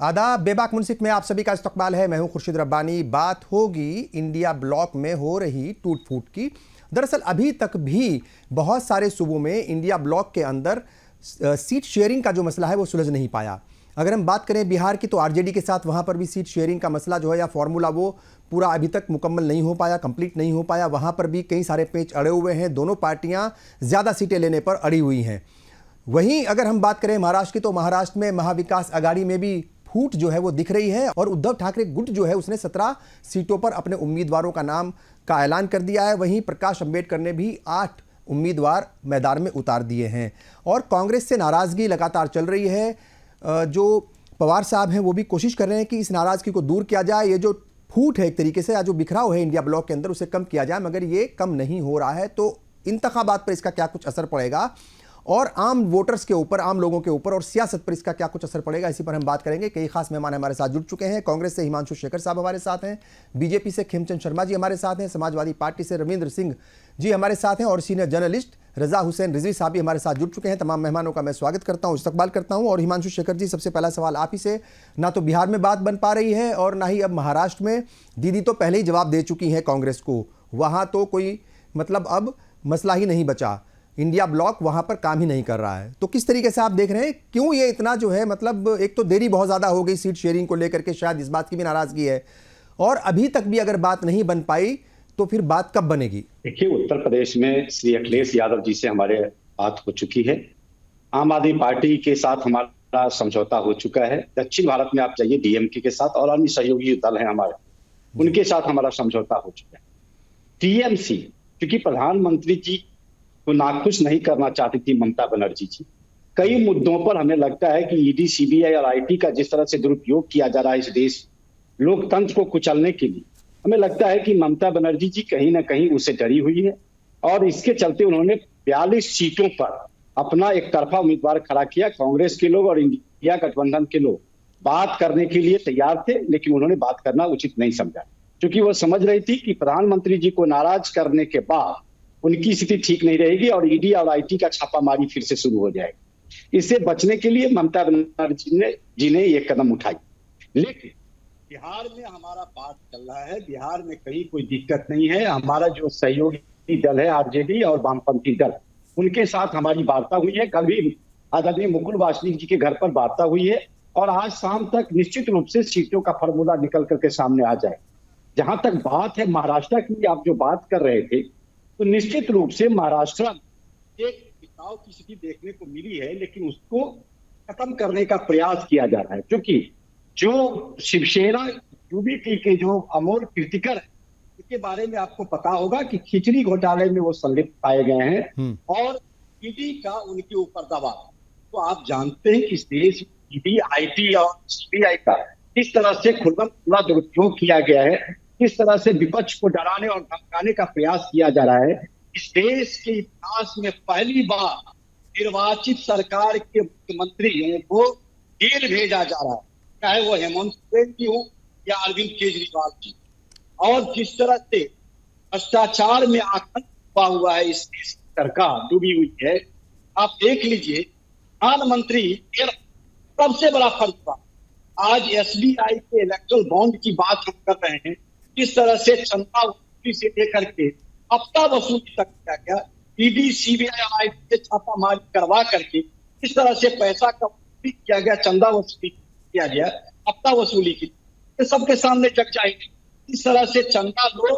आदाब, बेबाक मुंसिफ में आप सभी का इस्तकबाल है। मैं हूं खुर्शीद रब्बानी। बात होगी इंडिया ब्लॉक में हो रही टूट फूट की। दरअसल अभी तक भी बहुत सारे सूबों में इंडिया ब्लॉक के अंदर सीट शेयरिंग का जो मसला है वो सुलझ नहीं पाया। अगर हम बात करें बिहार की तो आरजेडी के साथ वहाँ पर भी सीट शेयरिंग का मसला जो है या फॉर्मूला वो पूरा अभी तक मुकम्मल नहीं हो पाया, कंप्लीट नहीं हो पाया। वहाँ पर भी कई सारे पेच अड़े हुए हैं, दोनों पार्टियाँ ज़्यादा सीटें लेने पर अड़ी हुई हैं। वहीं अगर हम बात करें महाराष्ट्र की तो महाराष्ट्र में महाविकास आघाड़ी में भी फूट जो है वो दिख रही है और उद्धव ठाकरे गुट जो है उसने 17 सीटों पर अपने उम्मीदवारों का नाम का ऐलान कर दिया है। वहीं प्रकाश अंबेडकर ने भी 8 उम्मीदवार मैदान में उतार दिए हैं और कांग्रेस से नाराजगी लगातार चल रही है। जो पवार साहब हैं वो भी कोशिश कर रहे हैं कि इस नाराजगी को दूर किया जाए, ये जो फूट है एक तरीके से या जो बिखराव है इंडिया ब्लॉक के अंदर उसे कम किया जाए, मगर ये कम नहीं हो रहा है। तो इंतखाबात पर इसका क्या कुछ असर पड़ेगा और आम वोटर्स के ऊपर, आम लोगों के ऊपर और सियासत पर इसका क्या कुछ असर पड़ेगा, इसी पर हम बात करेंगे। कई खास मेहमान हमारे साथ जुड़ चुके हैं। कांग्रेस से हिमांशु शेखर साहब हमारे साथ हैं, बीजेपी से खेमचंद शर्मा जी हमारे साथ हैं, समाजवादी पार्टी से रविंद्र सिंह जी हमारे साथ हैं और सीनियर जर्नलिस्ट रजा हुसैन रिजवी साहब भी हमारे साथ जुड़ चुके हैं। तमाम मेहमानों का मैं स्वागत करता हूं, इस्तकबाल करता हूं। और हिमांशु शेखर जी, सबसे पहला सवाल आप ही से। ना तो बिहार में बात बन पा रही है और ना ही अब महाराष्ट्र में। दीदी तो पहले ही जवाब दे चुकी हैं कांग्रेस को, वहां तो कोई मतलब अब मसला ही नहीं बचा, इंडिया ब्लॉक वहां पर काम ही नहीं कर रहा है। तो किस तरीके से आप देख रहे हैं, क्यों ये इतना जो है मतलब एक तो देरी बहुत ज्यादा हो गई सीट शेयरिंग को लेकर के, शायद इस बात की भी नाराजगी है और अभी तक भी अगर बात नहीं बन पाई तो फिर बात कब बनेगी? देखिए, उत्तर प्रदेश में श्री अखिलेश यादव जी से हमारे बात हो चुकी है, आम आदमी पार्टी के साथ हमारा समझौता हो चुका है। दक्षिण भारत में आप जाइए डीएमके के साथ और अन्य सहयोगी दल हैं हमारे, उनके साथ हमारा समझौता हो चुका है। टीएमसी, क्योंकि प्रधानमंत्री जी को नाखुश नहीं करना चाहती थी ममता बनर्जी जी, कई मुद्दों पर हमें लगता है कि ईडी, सीबीआई और आईटी का जिस तरह से दुरुपयोग किया जा रहा है इस देश लोकतंत्र को कुचलने के लिए, हमें लगता है कि ममता बनर्जी जी कहीं ना कहीं उससे डरी हुई है और इसके चलते उन्होंने 42 सीटों पर अपना एक तरफा उम्मीदवार खड़ा किया। कांग्रेस के लोग और इंडिया गठबंधन के लोग बात करने के लिए तैयार थे, लेकिन उन्होंने बात करना उचित नहीं समझा, क्योंकि वो समझ रही थी कि प्रधानमंत्री जी को नाराज करने के बाद उनकी स्थिति ठीक नहीं रहेगी और ईडी और आईटी का छापामारी फिर से शुरू हो जाएगी। इससे बचने के लिए ममता बनर्जी जी ने ये कदम उठाई। लेकिन बिहार में हमारा बात चल रहा है, बिहार में कहीं कोई दिक्कत नहीं है। हमारा जो सहयोगी दल है आरजेडी और वामपंथी दल, उनके साथ हमारी वार्ता हुई है। कल भी आदरणीय मुकुल वासनिक जी के घर पर वार्ता हुई है और आज शाम तक निश्चित रूप से सीटों का फॉर्मूला निकल करके सामने आ जाए। जहां तक बात है महाराष्ट्र की, आप जो बात कर रहे थे, तो निश्चित रूप से महाराष्ट्र एक बिताव की स्थिति देखने को मिली है, लेकिन उसको खत्म करने का प्रयास किया जा रहा है, क्योंकि जो शिवसेना यूबीटी के जो अमोल कीर्तिकर है, इसके बारे में आपको पता होगा कि खिचड़ी घोटाले में वो संलिप्त पाए गए हैं और ईडी का उनके ऊपर दबाव। तो आप जानते हैं कि इस देश ईडी, आईटी और सीबीआई का किस तरह से खुला दुरुपयोग किया गया है, किस तरह से विपक्ष को डराने और धमकाने का प्रयास किया जा रहा है। इस देश के इतिहास में पहली बार निर्वाचित सरकार के मुख्यमंत्री को जेल भेजा जा रहा है, चाहे वो हेमंत सोरेन जी हो या अरविंद केजरीवाल जी। और जिस तरह से भ्रष्टाचार में आतंक छुपा हुआ है, इस देश की सरकार डूबी हुई है। आप देख लीजिए, प्रधानमंत्री सबसे बड़ा फर्क हुआ, आज एसबीआई के इलेक्ट्रल बॉन्ड की बात हम कर रहे हैं, किस तरह से चंदा वसूली से लेकर के हफ्ता वसूली तक किया गया, ईडी, सीबीआई और आईटी से छापामारी करवा करके किस तरह से पैसा का वसूली किया गया, चंदा वसूली किया गया, हफ्ता वसूली की, ये सबके सामने जग जाएगी। इस तरह से चंदा लो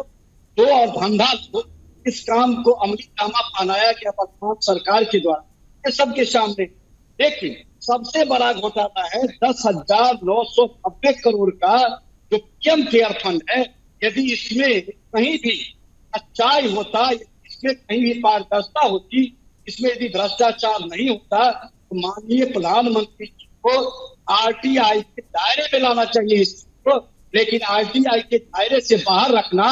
और धंधा लो, इस काम को अमली जामा पहनाया गया वर्तमान सरकार के द्वारा, ये सबके सामने। लेकिन सबसे बड़ा घोटाला है 10,990 करोड़ का जो पीएम केयर फंड है। यदि इसमें कहीं भी सच्चाई होता, इसमें कहीं भी पारदर्शिता होती, इसमें यदि भ्रष्टाचार नहीं होता, तो माननीय प्रधानमंत्री जी को आरटीआई के दायरे में लाना चाहिए इसको। लेकिन आरटीआई के दायरे से बाहर रखना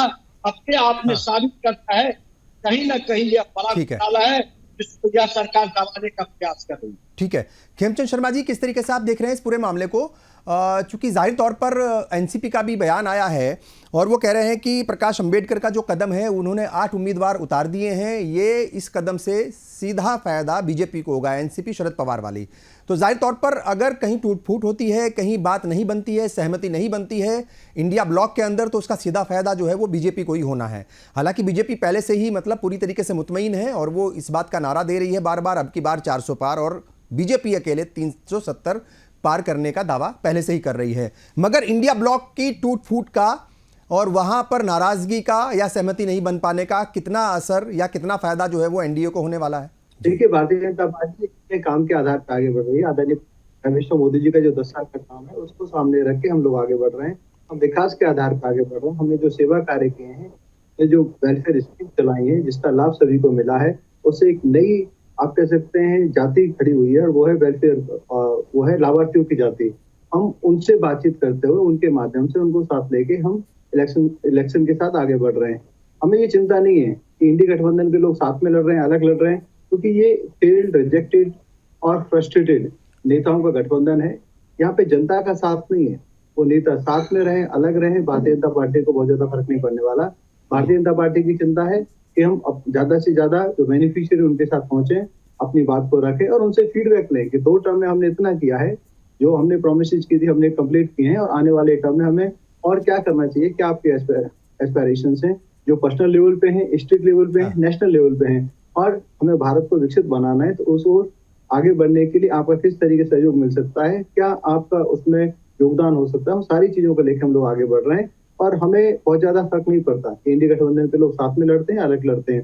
अपने आप में साबित करता है कहीं ना कहीं यह बड़ा घोटाला है जिसको यह सरकार दबाने का प्रयास कर रही है। ठीक है। खेमचंद शर्मा जी, किस तरीके से आप देख रहे हैं इस पूरे मामले को? चूंकि जाहिर तौर पर एनसीपी का भी बयान आया है और वो कह रहे हैं कि प्रकाश अंबेडकर का जो कदम है, उन्होंने 8 उम्मीदवार उतार दिए हैं, ये इस कदम से सीधा फायदा बीजेपी को होगा, एनसीपी शरद पवार वाली। तो जाहिर तौर पर अगर कहीं टूट फूट होती है, कहीं बात नहीं बनती है, सहमति नहीं बनती है इंडिया ब्लॉक के अंदर, तो उसका सीधा फायदा जो है वो बीजेपी को ही होना है। हालांकि बीजेपी पहले से ही मतलब पूरी तरीके से मुतमईन है और वो इस बात का नारा दे रही है बार बार, अब की बार 400 पार, और बीजेपी अकेले 370 पार करने का दावा पहले से ही कर रही है। मगर इंडिया ब्लॉक की टूट फूट का और वहां पर नाराजगी का या सहमति नहीं बन पाने का कितना असर या कितना फायदा जो है वो एनडीए को होने वाला है? देखिए, भारतीय जनता पार्टी अपने काम के आधार पर आगे बढ़ रही है। आदरणीय नरेंद्र मोदी जी का जो 10 साल का काम है उसको सामने रख के हम लोग आगे बढ़ रहे हैं। हम विकास के आधार पर आगे बढ़ रहे हैं। हमने जो सेवा कार्य किए हैं, जो वेलफेयर स्कीम चलाई है, जिसका लाभ सभी को मिला है, उससे एक नई आप कह सकते हैं जाति खड़ी हुई है, और वो है वेलफेयर, वो है लाभार्थियों की जाति। हम उनसे बातचीत करते हुए उनके माध्यम से उनको साथ लेके हम इलेक्शन के साथ आगे बढ़ रहे हैं। हमें ये चिंता नहीं है कि इंडी गठबंधन के लोग साथ में लड़ रहे हैं, अलग लड़ रहे हैं, क्योंकि ये फेल्ड, रिजेक्टेड और फ्रस्ट्रेटेड नेताओं का गठबंधन है। यहाँ पे जनता का साथ नहीं है। वो नेता साथ में रहे, अलग रहे, भारतीय जनता पार्टी को बहुत ज्यादा फर्क नहीं पड़ने वाला। भारतीय जनता पार्टी की चिंता है कि हम ज्यादा से ज्यादा जो बेनिफिशियरी उनके साथ पहुंचे, अपनी बात को रखें और उनसे फीडबैक लें कि 2 टर्म में हमने इतना किया है, जो हमने प्रोमिसेस की थी हमने कंप्लीट किए हैं, और आने वाले टर्म में हमें और क्या करना चाहिए, क्या आपके एस्पिरेशंस हैं, जो पर्सनल लेवल पे हैं, स्टेट लेवल पे हैं, नेशनल लेवल पे हैं, और हमें भारत को विकसित बनाना है। तो उस ओर आगे बढ़ने के लिए आपका किस तरीके से सहयोग मिल सकता है, क्या आपका उसमें योगदान हो सकता है, हम सारी चीजों को लेकर हम लोग आगे बढ़ रहे हैं। और हमें बहुत ज्यादा फर्क नहीं पड़ता कि इंडिया गठबंधन के लोग साथ में लड़ते हैं, अलग लड़ते हैं,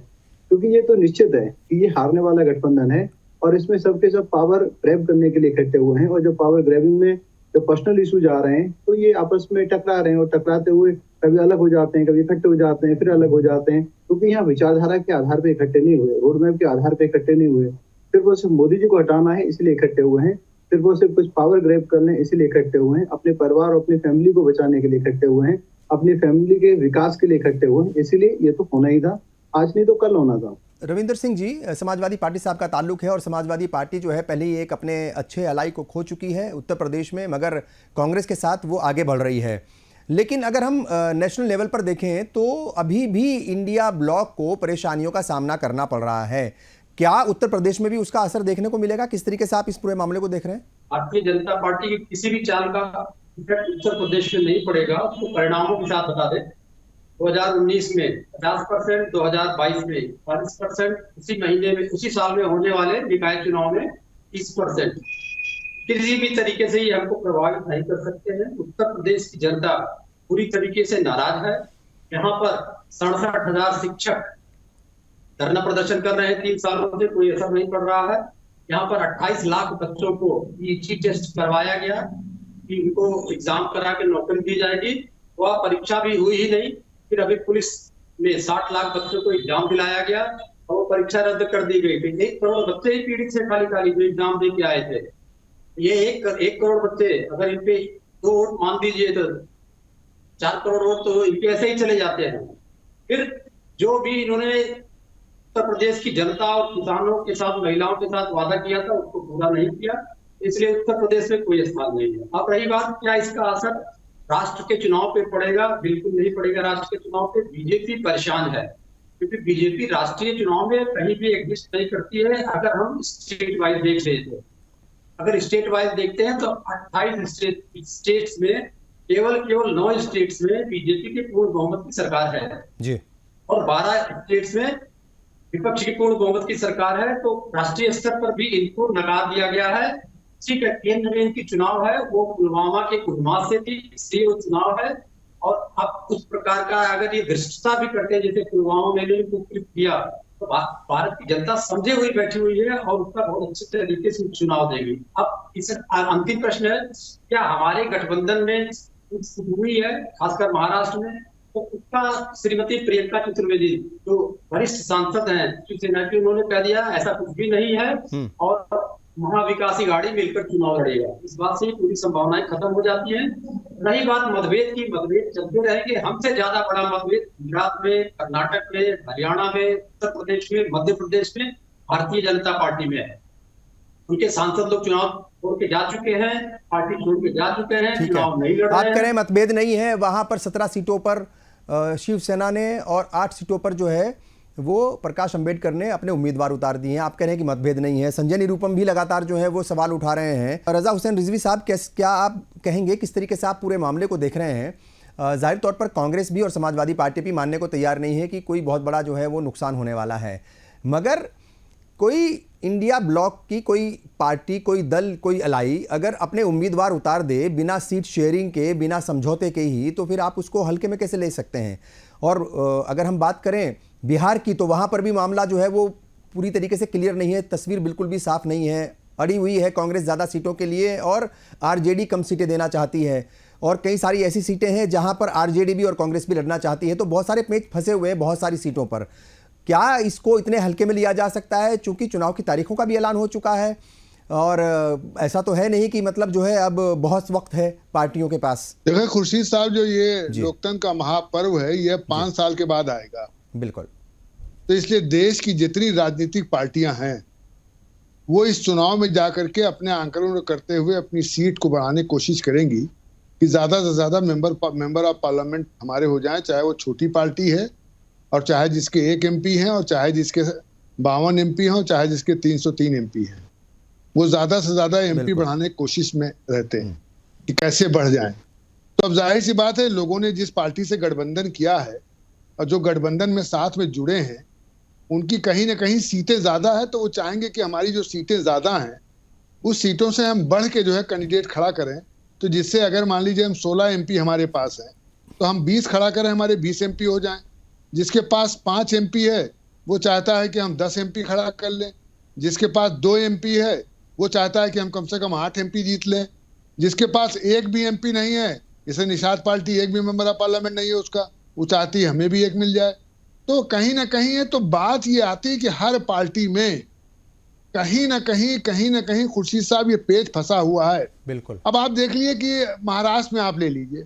क्योंकि ये तो निश्चित है कि ये हारने वाला गठबंधन है और इसमें सबके सब पावर ग्रैब करने के लिए इकट्ठे हुए हैं। और जो पावर ग्रैबिंग में जो पर्सनल इश्यूज आ रहे हैं, तो ये आपस में टकरा रहे हैं, और टकराते हुए कभी अलग हो जाते हैं, कभी इकट्ठे हो जाते हैं, फिर अलग हो जाते हैं, क्योंकि यहाँ विचारधारा के आधार पर इकट्ठे नहीं हुए, रोड मैप के आधार पर इकट्ठे नहीं हुए। फिर वो सिर्फ मोदी जी को हटाना है इसलिए इकट्ठे हुए हैं, फिर वो सिर्फ कुछ पावर ग्रैब करने इसलिए इकट्ठे हुए हैं, अपने परिवार और अपनी फैमिली को बचाने के लिए इकट्ठे हुए हैं, अपनी फैमिली के विकास के लिए इकट्ठे हुए हैं। इसीलिए ये तो होना ही था, आज नहीं तो कल होना था। रविंदर सिंह जी, समाजवादी पार्टी से आपका ताल्लुक है और समाजवादी पार्टी जो है पहले ही एक अपने अच्छे अलाई को खो चुकी है उत्तर प्रदेश में, मगर कांग्रेस के साथ वो आगे बढ़ रही है। लेकिन अगर हम नेशनल लेवल पर देखें तो अभी भी इंडिया ब्लॉक को परेशानियों का सामना करना पड़ रहा है। क्या उत्तर प्रदेश में भी उसका असर देखने को मिलेगा? किस तरीके से आप इस पूरे मामले को देख रहे हैं? भारतीय जनता पार्टी की किसी भी चाल का इफेक्ट उत्तर प्रदेश में नहीं पड़ेगा। तो परिणामों के साथ बता दें, 2019 में 50%, 2022 में 40%, उसी महीने में उसी साल में होने वाले निकाय चुनाव में 30%। किसी भी तरीके से ये हमको प्रभावित नहीं कर सकते हैं। उत्तर प्रदेश की जनता पूरी तरीके से नाराज है। यहाँ पर 67,000 शिक्षक धरना प्रदर्शन कर रहे हैं 3 सालों से, कोई असर नहीं पड़ रहा है। यहाँ पर 28 लाख बच्चों को ईटी टेस्ट करवाया गया कि उनको एग्जाम करा के नौकरी दी जाएगी, वह परीक्षा भी हुई ही नहीं। फिर अभी पुलिस में 60 लाख बच्चों को एग्जाम दिलाया गया और वो परीक्षा रद्द कर दी गई। 1 करोड़ बच्चे ही पीड़ित से खाली जो एग्जाम दे के आए थे। ये 1 करोड़ बच्चे, अगर इन पे 2 वोट मान दीजिए तो 4 करोड़ वोट तो इनके ऐसे ही चले जाते हैं। फिर जो भी इन्होंने उत्तर प्रदेश की जनता और किसानों के साथ, महिलाओं के साथ वादा किया था, उसको पूरा नहीं किया, इसलिए उत्तर प्रदेश में कोई स्थान नहीं है। अब रही बात क्या इसका असर राष्ट्र के चुनाव पे पड़ेगा, बिल्कुल नहीं पड़ेगा। राष्ट्र के चुनाव पे बीजेपी परेशान है, क्योंकि बीजेपी राष्ट्रीय चुनाव में कहीं भी एग्जिस्ट नहीं करती है। अगर हम स्टेट वाइज देख रहे थे, अगर स्टेट वाइज देखते हैं तो 28 स्टेट्स में केवल 9 स्टेट्स में बीजेपी की पूर्ण बहुमत की सरकार है जी, और 12 स्टेट्स में विपक्ष की पूर्ण बहुमत की सरकार है। तो राष्ट्रीय स्तर पर भी इनको नकार दिया गया है। ठीक है, केंद्र में इनकी चुनाव है, वो पुलवामा के कुर्मा से थी, इसलिए वो चुनाव है। और अब उस प्रकार का अगर ये धृष्टता भी करते हैं, जैसे पुलवामा में इनको किया, तो भारत की जनता समझे हुई बैठी हुई है और उसका बहुत अच्छे तरीके से चुनाव देगी। अब इस अंतिम प्रश्न है, क्या हमारे गठबंधन में हुई है, खासकर महाराष्ट्र में, तो उसका श्रीमती प्रियंका चतुर्वेदी जो वरिष्ठ सांसद हैं शिवसेना की, उन्होंने कह दिया ऐसा कुछ भी नहीं है और महाविकास आघाड़ी मिलकर चुनाव लड़ेगा। इस बात से पूरी संभावनाएं खत्म हो जाती हैं। रही बात मतभेद की, मतभेद चलते रहेंगे। हमसे ज्यादा बड़ा मतभेद गुजरात में, कर्नाटक में, हरियाणा में, उत्तर प्रदेश में, मध्य प्रदेश में भारतीय जनता पार्टी में है। उनके सांसद लोग चुनाव छोड़ के जा चुके हैं, पार्टी छोड़ के जा चुके हैं, ठीक चुनाव नहीं है, लड़ आप रहे कह रहे हैं। हैं मतभेद नहीं है वहां पर 17 सीटों पर शिवसेना ने और 8 सीटों पर जो है वो प्रकाश अंबेडकर ने अपने उम्मीदवार उतार दिए हैं। आप कह रहे हैं कि मतभेद नहीं है। संजय निरुपम भी लगातार जो है वो सवाल उठा रहे हैं। रजा हुसैन रिजवी साहब, क्या आप कहेंगे किस तरीके से आप पूरे मामले को देख रहे हैं? जाहिर तौर पर कांग्रेस भी और समाजवादी पार्टी भी मानने को तैयार नहीं है कि कोई बहुत बड़ा जो है वो नुकसान होने वाला है, मगर कोई इंडिया ब्लॉक की कोई पार्टी, कोई दल, कोई अलाई अगर अपने उम्मीदवार उतार दे बिना सीट शेयरिंग के, बिना समझौते के ही, तो फिर आप उसको हल्के में कैसे ले सकते हैं? और अगर हम बात करें बिहार की, तो वहाँ पर भी मामला जो है वो पूरी तरीके से क्लियर नहीं है, तस्वीर बिल्कुल भी साफ नहीं है, अड़ी हुई है कांग्रेस ज़्यादा सीटों के लिए और आरजेडी कम सीटें देना चाहती है, और कई सारी ऐसी सीटें हैं जहाँ पर आरजेडी भी और कांग्रेस भी लड़ना चाहती है। तो बहुत सारे पेच फंसे हुए हैं बहुत सारी सीटों पर। क्या इसको इतने हल्के में लिया जा सकता है? चूंकि चुनाव की तारीखों का भी ऐलान हो चुका है और ऐसा तो है नहीं कि मतलब जो है अब बहुत वक्त है पार्टियों के पास। देखिए खुर्शीद साहब, जो ये लोकतंत्र का महापर्व है ये 5 साल के बाद आएगा। बिल्कुल। तो इसलिए देश की जितनी राजनीतिक पार्टियां हैं वो इस चुनाव में जाकर के अपने आंकलन करते हुए अपनी सीट को बढ़ाने की कोशिश करेंगी कि ज्यादा से ज्यादा मेंबर ऑफ पार्लियामेंट हमारे हो जाएं, चाहे वो छोटी पार्टी है और चाहे जिसके 1 MP हैं और चाहे जिसके 52 MP हैं और चाहे जिसके 303 MP हैं। वो ज्यादा से ज्यादा MP बढ़ाने की कोशिश में रहते हैं कि कैसे बढ़ जाएं। तो अब जाहिर सी बात है, लोगों ने जिस पार्टी से गठबंधन किया है और जो गठबंधन में साथ में जुड़े हैं उनकी कहीं ना कहीं सीटें ज्यादा है, तो वो चाहेंगे कि हमारी जो सीटें ज्यादा हैं उस सीटों से हम बढ़ के जो है कैंडिडेट खड़ा करें। तो जिससे अगर मान लीजिए हम 16 MP हमारे पास हैं तो हम 20 खड़ा करें, हमारे 20 MP हो जाएं। जिसके पास 5 MP है वो चाहता है कि हम 10 MP खड़ा कर लें। जिसके पास 2 MP है वो चाहता है कि हम कम से कम 8 MP जीत लें। जिसके पास 1 भी MP नहीं है, जैसे निषाद पार्टी 1 भी मेंबर ऑफ पार्लियामेंट नहीं है उसका, वो चाहती है हमें भी 1 मिल जाए। तो कहीं ना कहीं है, तो बात ये आती है कि हर पार्टी में कहीं ना कहीं खुर्शीद साहब ये पेच फंसा हुआ है। बिल्कुल। अब आप देख लिए कि महाराष्ट्र में आप ले लीजिए,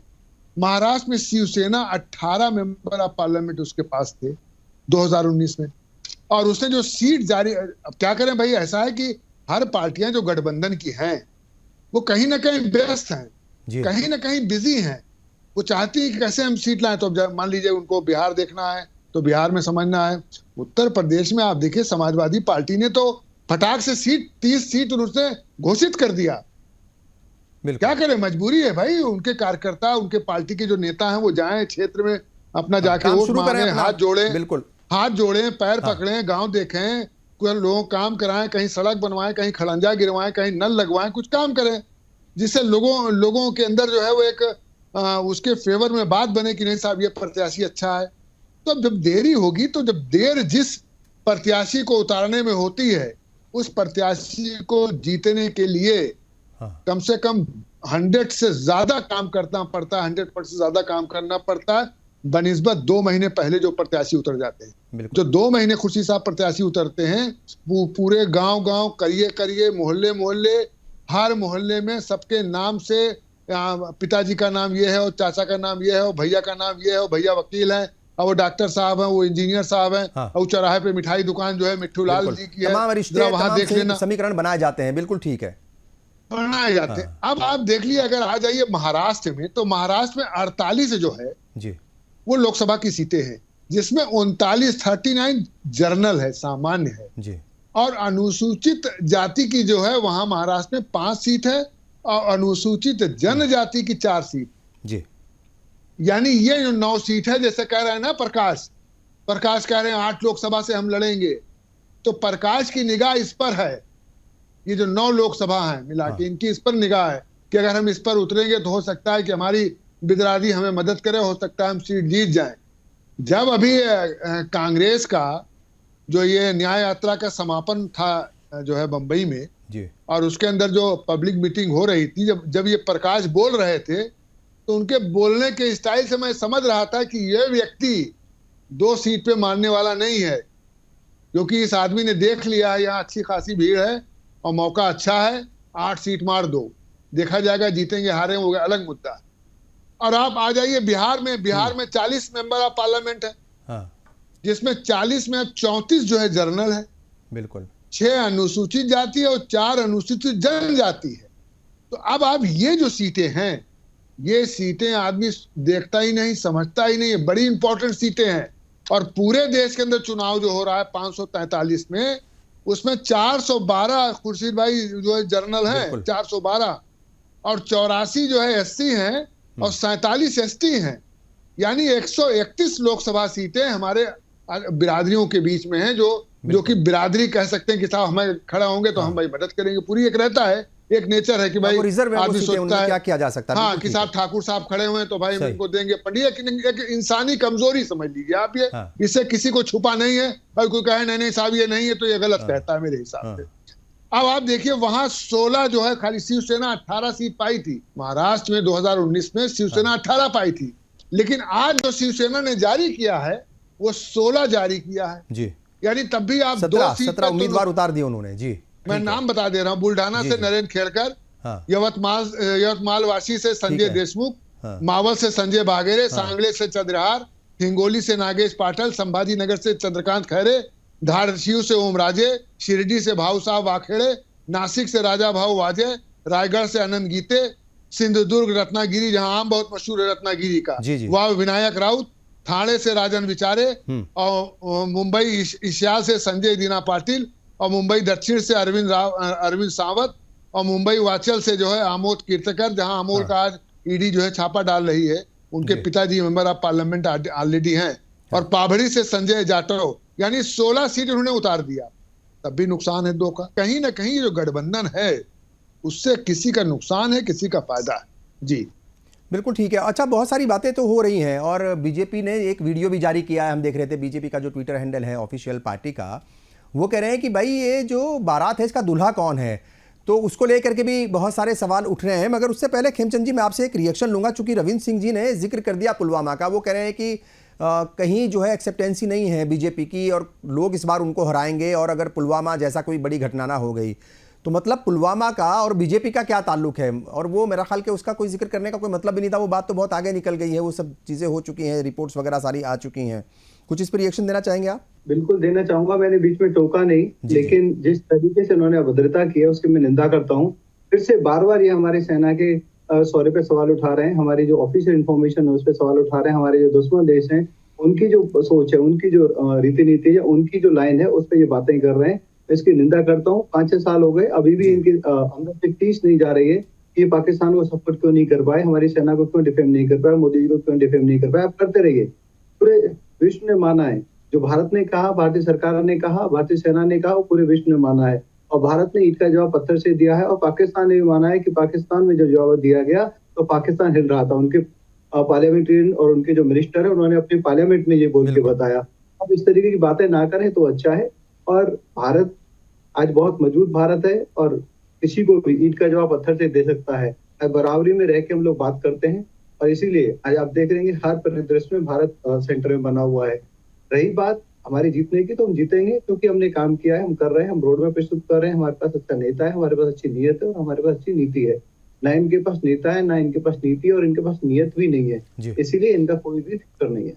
महाराष्ट्र में शिवसेना 18 मेंबर ऑफ पार्लियामेंट उसके पास थे 2019 में, और उसने जो सीट जारी, अब क्या करें भाई, ऐसा है कि हर पार्टियां जो गठबंधन की हैं वो कहीं ना कहीं व्यस्त हैं, कहीं ना कहीं बिजी हैं। वो चाहती है कि कैसे हम सीट लाएं। तो मान लीजिए उनको बिहार देखना है तो बिहार में समझना है। उत्तर प्रदेश में आप देखिए समाजवादी पार्टी ने तो फटाक से 30 सीट उसने घोषित कर दिया। क्या करें, मजबूरी है भाई। उनके कार्यकर्ता, उनके पार्टी के जो नेता हैं वो जाएं क्षेत्र में अपना जाके वोट मांगे, हाथ जोड़े, बिल्कुल हाथ जोड़े, पैर पकड़े, गांव देखें, कोई लोगों काम कराएं, कहीं सड़क बनवाएं, कहीं खड़ंजा गिरवाएं, कहीं नल लगवाएं, कुछ काम करें जिससे लोगों के अंदर जो है वो एक उसके फेवर में बात बने कि नहीं साहब ये प्रत्याशी अच्छा है। तो अब जब देरी होगी, तो जब देर जिस प्रत्याशी को उतारने में होती है उस प्रत्याशी को जीतने के लिए कम से कम 100 से ज्यादा काम करना पड़ता है, 100% ज्यादा काम करना पड़ता है बनिस्बत 2 महीने पहले जो प्रत्याशी उतर जाते हैं। जो 2 महीने खुर्शीद साहब प्रत्याशी उतरते हैं वो पूरे गांव करिए मोहल्ले, हर मोहल्ले में सबके नाम से, पिताजी का नाम ये है और चाचा का नाम ये है और भैया का नाम ये है और भैया वकील है और वो डॉक्टर साहब हैं, वो इंजीनियर साहब हैं, और चौराहे पे मिठाई दुकान जो है मिट्ठू लाल जी की है, वहां देख लेना, समीकरण बनाए जाते हैं। बिल्कुल ठीक है, बनाए जाते हैं। अब आप देख लिए, अगर आ जाइए महाराष्ट्र में, तो महाराष्ट्र में 48 जो है जी वो लोकसभा की सीटें हैं, जिसमें 39 जर्नल है, सामान्य है जी, और अनुसूचित जाति की जो है वहां महाराष्ट्र में 5 सीट है और अनुसूचित जनजाति की 4 सीट जी। यानी ये जो 9 सीट है, जैसे कह रहे हैं ना प्रकाश कह रहे हैं 8 लोकसभा से हम लड़ेंगे, तो प्रकाश की निगाह इस पर है। ये जो 9 लोकसभा है मिला के, इनकी इस पर निगाह है कि अगर हम इस पर उतरेंगे तो हो सकता है कि हमारी बिरादरी हमें मदद करे, हो सकता है हम सीट जीत जाएं। जब अभी कांग्रेस का जो ये न्याय यात्रा का समापन था जो है बंबई में जी, और उसके अंदर जो पब्लिक मीटिंग हो रही थी, जब ये प्रकाश बोल रहे थे तो उनके बोलने के स्टाइल से मैं समझ रहा था कि ये व्यक्ति 2 सीट पे मारने वाला नहीं है, क्योंकि इस आदमी ने देख लिया है यहाँ अच्छी खासी भीड़ है और मौका अच्छा है, 8 सीट मार दो, देखा जाएगा जीतेंगे हारेंगे वो अलग मुद्दा है। और आप आ जाइए बिहार में 40 मेंबर ऑफ पार्लियामेंट है, जिसमें 40 में 34 जो है जर्नल है, बिल्कुल 6 अनुसूचित जाति और 4 अनुसूचित जनजाति है। तो अब आप ये जो सीटें हैं, ये सीटें आदमी देखता ही नहीं, समझता ही नहीं है, बड़ी इंपॉर्टेंट सीटें हैं। और पूरे देश के अंदर चुनाव जो हो रहा है 543 में, उसमें 412 खुर्शीद भाई जो है जर्नल है 412, और 84 जो है एससी हैं और 47 एसटी हैं। यानी 131 लोकसभा सीटें हमारे बिरादरियों के बीच में हैं, जो कि बिरादरी कह सकते हैं कि साहब हमें खड़ा होंगे तो हम भाई मदद करेंगे। पूरी एक रहता है, एक नेचर है कि भाई आदमी सोचता है क्या किया जा सकता है, हाँ कि साहब ठाकुर साहब खड़े हुए हैं तो भाई उनको देंगे। पंडित एक इंसानी कमजोरी समझ लीजिए आप ये, इससे किसी को छुपा नहीं है। और कोई कहे नहीं साहब ये नहीं है तो ये गलत कहता है मेरे हिसाब से। अब आप देखिए वहां 16 जो है खाली शिवसेना 18 सीट पाई थी। महाराष्ट्र में 2019 में शिवसेना 18 पाई थी, लेकिन आज जो शिवसेना ने जारी किया है वो 16 जारी किया है जी। यानी तब भी आप 17 उम्मीदवार उतार दिए उन्होंने जी। मैं नाम बता दे रहा हूँ, बुल्ढाना से नरेंद्र खेड़कर, यवतमाल वासी से संजय देशमुख, मावल से संजय बागेरे, सांगले से चंद्रहार, हिंगोली से नागेश पाटिल, संभाजी नगर से चंद्रकांत खैरे, धारशिव से ओम राजे, शिरडी से भाऊ साहब वाखेड़े, नासिक से राजा भाऊ वाजे, रायगढ़ से आनंद गीते, सिंधुदुर्ग रत्नागिरी जहां आम बहुत मशहूर है रत्नागिरी का, वह विनायक राउत, थाने से राजन विचारे, और मुंबई इशियाल से संजय दीना पाटिल, और मुंबई दक्षिण से अरविंद सावंत, और मुंबई वाचल से जो है आमोद कीर्तकर, जहां अमोल का आज ईडी जो है छापा डाल रही है। उनके पिताजी मेंबर ऑफ पार्लियामेंट ऑलरेडी हैं। और पाभड़ी से संजय जाटव, यानी 16 सीट उन्होंने उतार दिया। तब भी नुकसान है 2 का। कहीं ना कहीं जो गठबंधन है उससे किसी का नुकसान है, किसी का फायदा है जी। बिल्कुल ठीक है। अच्छा, बहुत सारी बातें तो हो रही हैं और बीजेपी ने एक वीडियो भी जारी किया है। हम देख रहे थे बीजेपी का जो ट्विटर हैंडल है ऑफिशियल पार्टी का, वो कह रहे हैं कि भाई ये जो बारात है इसका दूल्हा कौन है। तो उसको लेकर के भी बहुत सारे सवाल उठ रहे हैं। मगर उससे पहले खेमचंद जी मैं आपसे एक रिएक्शन लूंगा, चूंकि रविंद्र सिंह जी ने जिक्र कर दिया पुलवामा का। वो कह रहे हैं कि कहीं जो है एक्सेप्टेंसी नहीं है बीजेपी की और लोग इस बार उनको हराएंगे, और अगर पुलवामा जैसा कोई बड़ी घटना ना हो गई तो मतलब पुलवामा का और बीजेपी का क्या ताल्लुक है। और वो मेरा ख्याल कि उसका कोई जिक्र करने का कोई मतलब भी नहीं था। वो बात तो बहुत आगे निकल गई है, वो सब चीज़ें हो चुकी हैं, रिपोर्ट्स वगैरह सारी आ चुकी हैं। कुछ इस पर रिएक्शन देना चाहेंगे आप? बिल्कुल देना चाहूंगा। मैंने बीच में टोका नहीं, लेकिन जिस तरीके से उन्होंने अभद्रता की है उसकी मैं निंदा करता हूँ। फिर से बार बार ये हमारे सेना के सौरे पे सवाल उठा रहे हैं, हमारी जो ऑफिशियल इंफॉर्मेशन है उस पर सवाल उठा रहे हैं। हमारे जो दुश्मन देश हैं उनकी जो सोच है, उनकी जो रीति नीति है, उनकी जो लाइन है उस पर ये बातें कर रहे हैं। इसकी निंदा करता हूँ। 5-6 साल हो गए, अभी भी इनकी अंदर से टीस नहीं जा रही है कि ये पाकिस्तान को सपोर्ट क्यों नहीं कर पाए, हमारी सेना को क्यों डिफेम नहीं कर पाए, मोदी जी को क्यों डिफेम नहीं कर पाए। आप करते रहिए। पूरे विश्व ने माना है, जो भारत ने कहा, भारतीय सरकार ने कहा, भारतीय सेना ने कहा, वो पूरे विश्व ने माना है। और भारत ने ईंट का जवाब पत्थर से दिया है, और पाकिस्तान ने भी माना है कि पाकिस्तान में जो जवाब दिया गया तो पाकिस्तान हिल रहा था। उनके पार्लियामेंट्रियन और उनके जो मिनिस्टर है उन्होंने अपने पार्लियामेंट में ये बोल के बताया। अब इस तरीके की बातें ना करें तो अच्छा है। और भारत आज बहुत मजबूत भारत है और किसी को भी ईंट का जवाब पत्थर से दे सकता है। बराबरी में रह के हम लोग बात करते हैं, और इसीलिए आज आप देख रहे हैं हर परिदृश्य में भारत सेंटर में बना हुआ है। रही बात हमारी जीतने की, तो हम जीतेंगे क्योंकि हमने काम किया है, हम कर रहे हैं, हम रोड मैप प्रस्तुत कर रहे हैं। हमारे पास अच्छा नेता है, हमारे पास अच्छी नीयत है और हमारे पास अच्छी नीति है। ना इनके पास नेता है, ना इनके पास नीति, और इनके पास नीयत भी नहीं है। इसीलिए इनका कोई भी फिक्र नहीं है।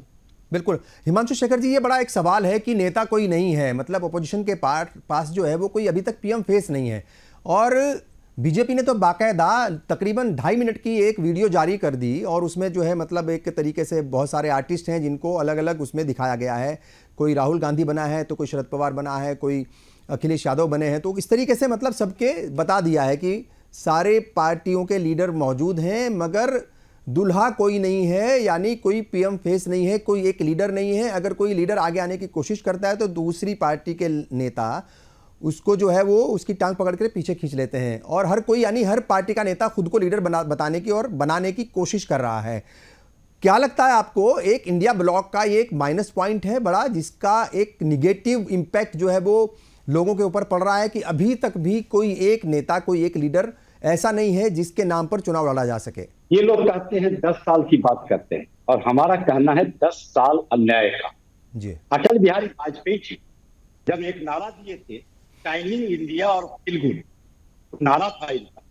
बिल्कुल। हिमांशु शेखर जी, ये बड़ा एक सवाल है कि नेता कोई नहीं है, मतलब अपोजिशन के पास जो है वो कोई अभी तक पीएम फेस नहीं है। और बीजेपी ने तो बाकायदा तकरीबन 2.5 मिनट की एक वीडियो जारी कर दी, और उसमें जो है मतलब एक तरीके से बहुत सारे आर्टिस्ट हैं जिनको अलग अलग उसमें दिखाया गया है। कोई राहुल गांधी बना है, तो कोई शरद पवार बना है, कोई अखिलेश यादव बने हैं। तो इस तरीके से मतलब सबके बता दिया है कि सारे पार्टियों के लीडर मौजूद हैं, मगर दुल्हा कोई नहीं है, यानी कोई पीएम फेस नहीं है, कोई एक लीडर नहीं है। अगर कोई लीडर आगे आने की कोशिश करता है तो दूसरी पार्टी के नेता उसको जो है वो उसकी टांग पकड़ कर पीछे खींच लेते हैं। और हर कोई, यानी हर पार्टी का नेता खुद को लीडर बताने की और बनाने की कोशिश कर रहा है। क्या लगता है आपको, एक इंडिया ब्लॉक का ये एक माइनस पॉइंट है बड़ा, जिसका एक निगेटिव इम्पैक्ट जो है वो लोगों के ऊपर पड़ रहा है कि अभी तक भी कोई एक नेता, कोई एक लीडर ऐसा नहीं है जिसके नाम पर चुनाव लड़ा जा सके? ये लोग कहते हैं 10 साल की बात करते हैं, और हमारा कहना है 10 साल अन्याय का। जी। अटल बिहारी वाजपेयी जी जब एक नारा दिए थे, शाइनिंग इंडिया और तेलुगु, नारा था इनका।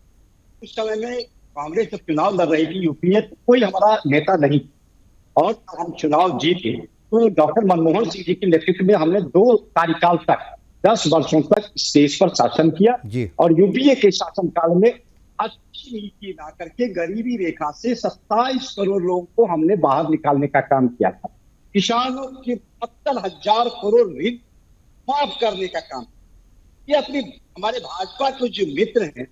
उस समय में कांग्रेस जब चुनाव लड़ रही थी यूपी में, कोई हमारा नेता नहीं, और हम चुनाव जीते तो डॉक्टर मनमोहन सिंह जी के नेतृत्व में हमने 2 कार्यकाल तक 10 वर्षों तक इस देश पर शासन किया जी। और यूपीए के शासनकाल में अच्छी नीति ला करके गरीबी रेखा से 27 करोड़ लोगों को हमने बाहर निकालने का काम किया था। किसानों के 72,000 करोड़ ऋण माफ करने का काम। ये अपनी हमारे भाजपा के जो मित्र हैं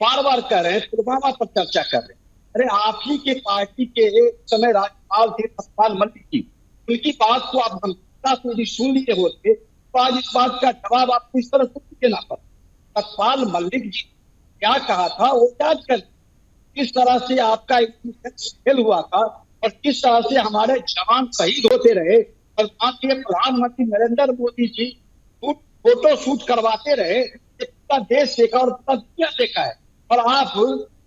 बार बार कर रहे हैं, पुलवामा पर चर्चा कर रहे हैं। अरे आप ही के पार्टी के एक समय राज्यपाल थे सतपाल मलिक जी, उनकी बात को आप गंभीरता से यदि सुन लिए होते तो आज इस बात का जवाब आपको इस तरह से देना पड़ता। सतपाल मलिक जी क्या कहा था वो याद कर, किस तरह से आपका फेल हुआ था और किस तरह से हमारे जवान शहीद होते रहे और माननीय प्रधानमंत्री नरेंद्र मोदी जी फोटो शूट करवाते रहे, पूरा देश देखा और पूरा दुनिया देखा है। और आप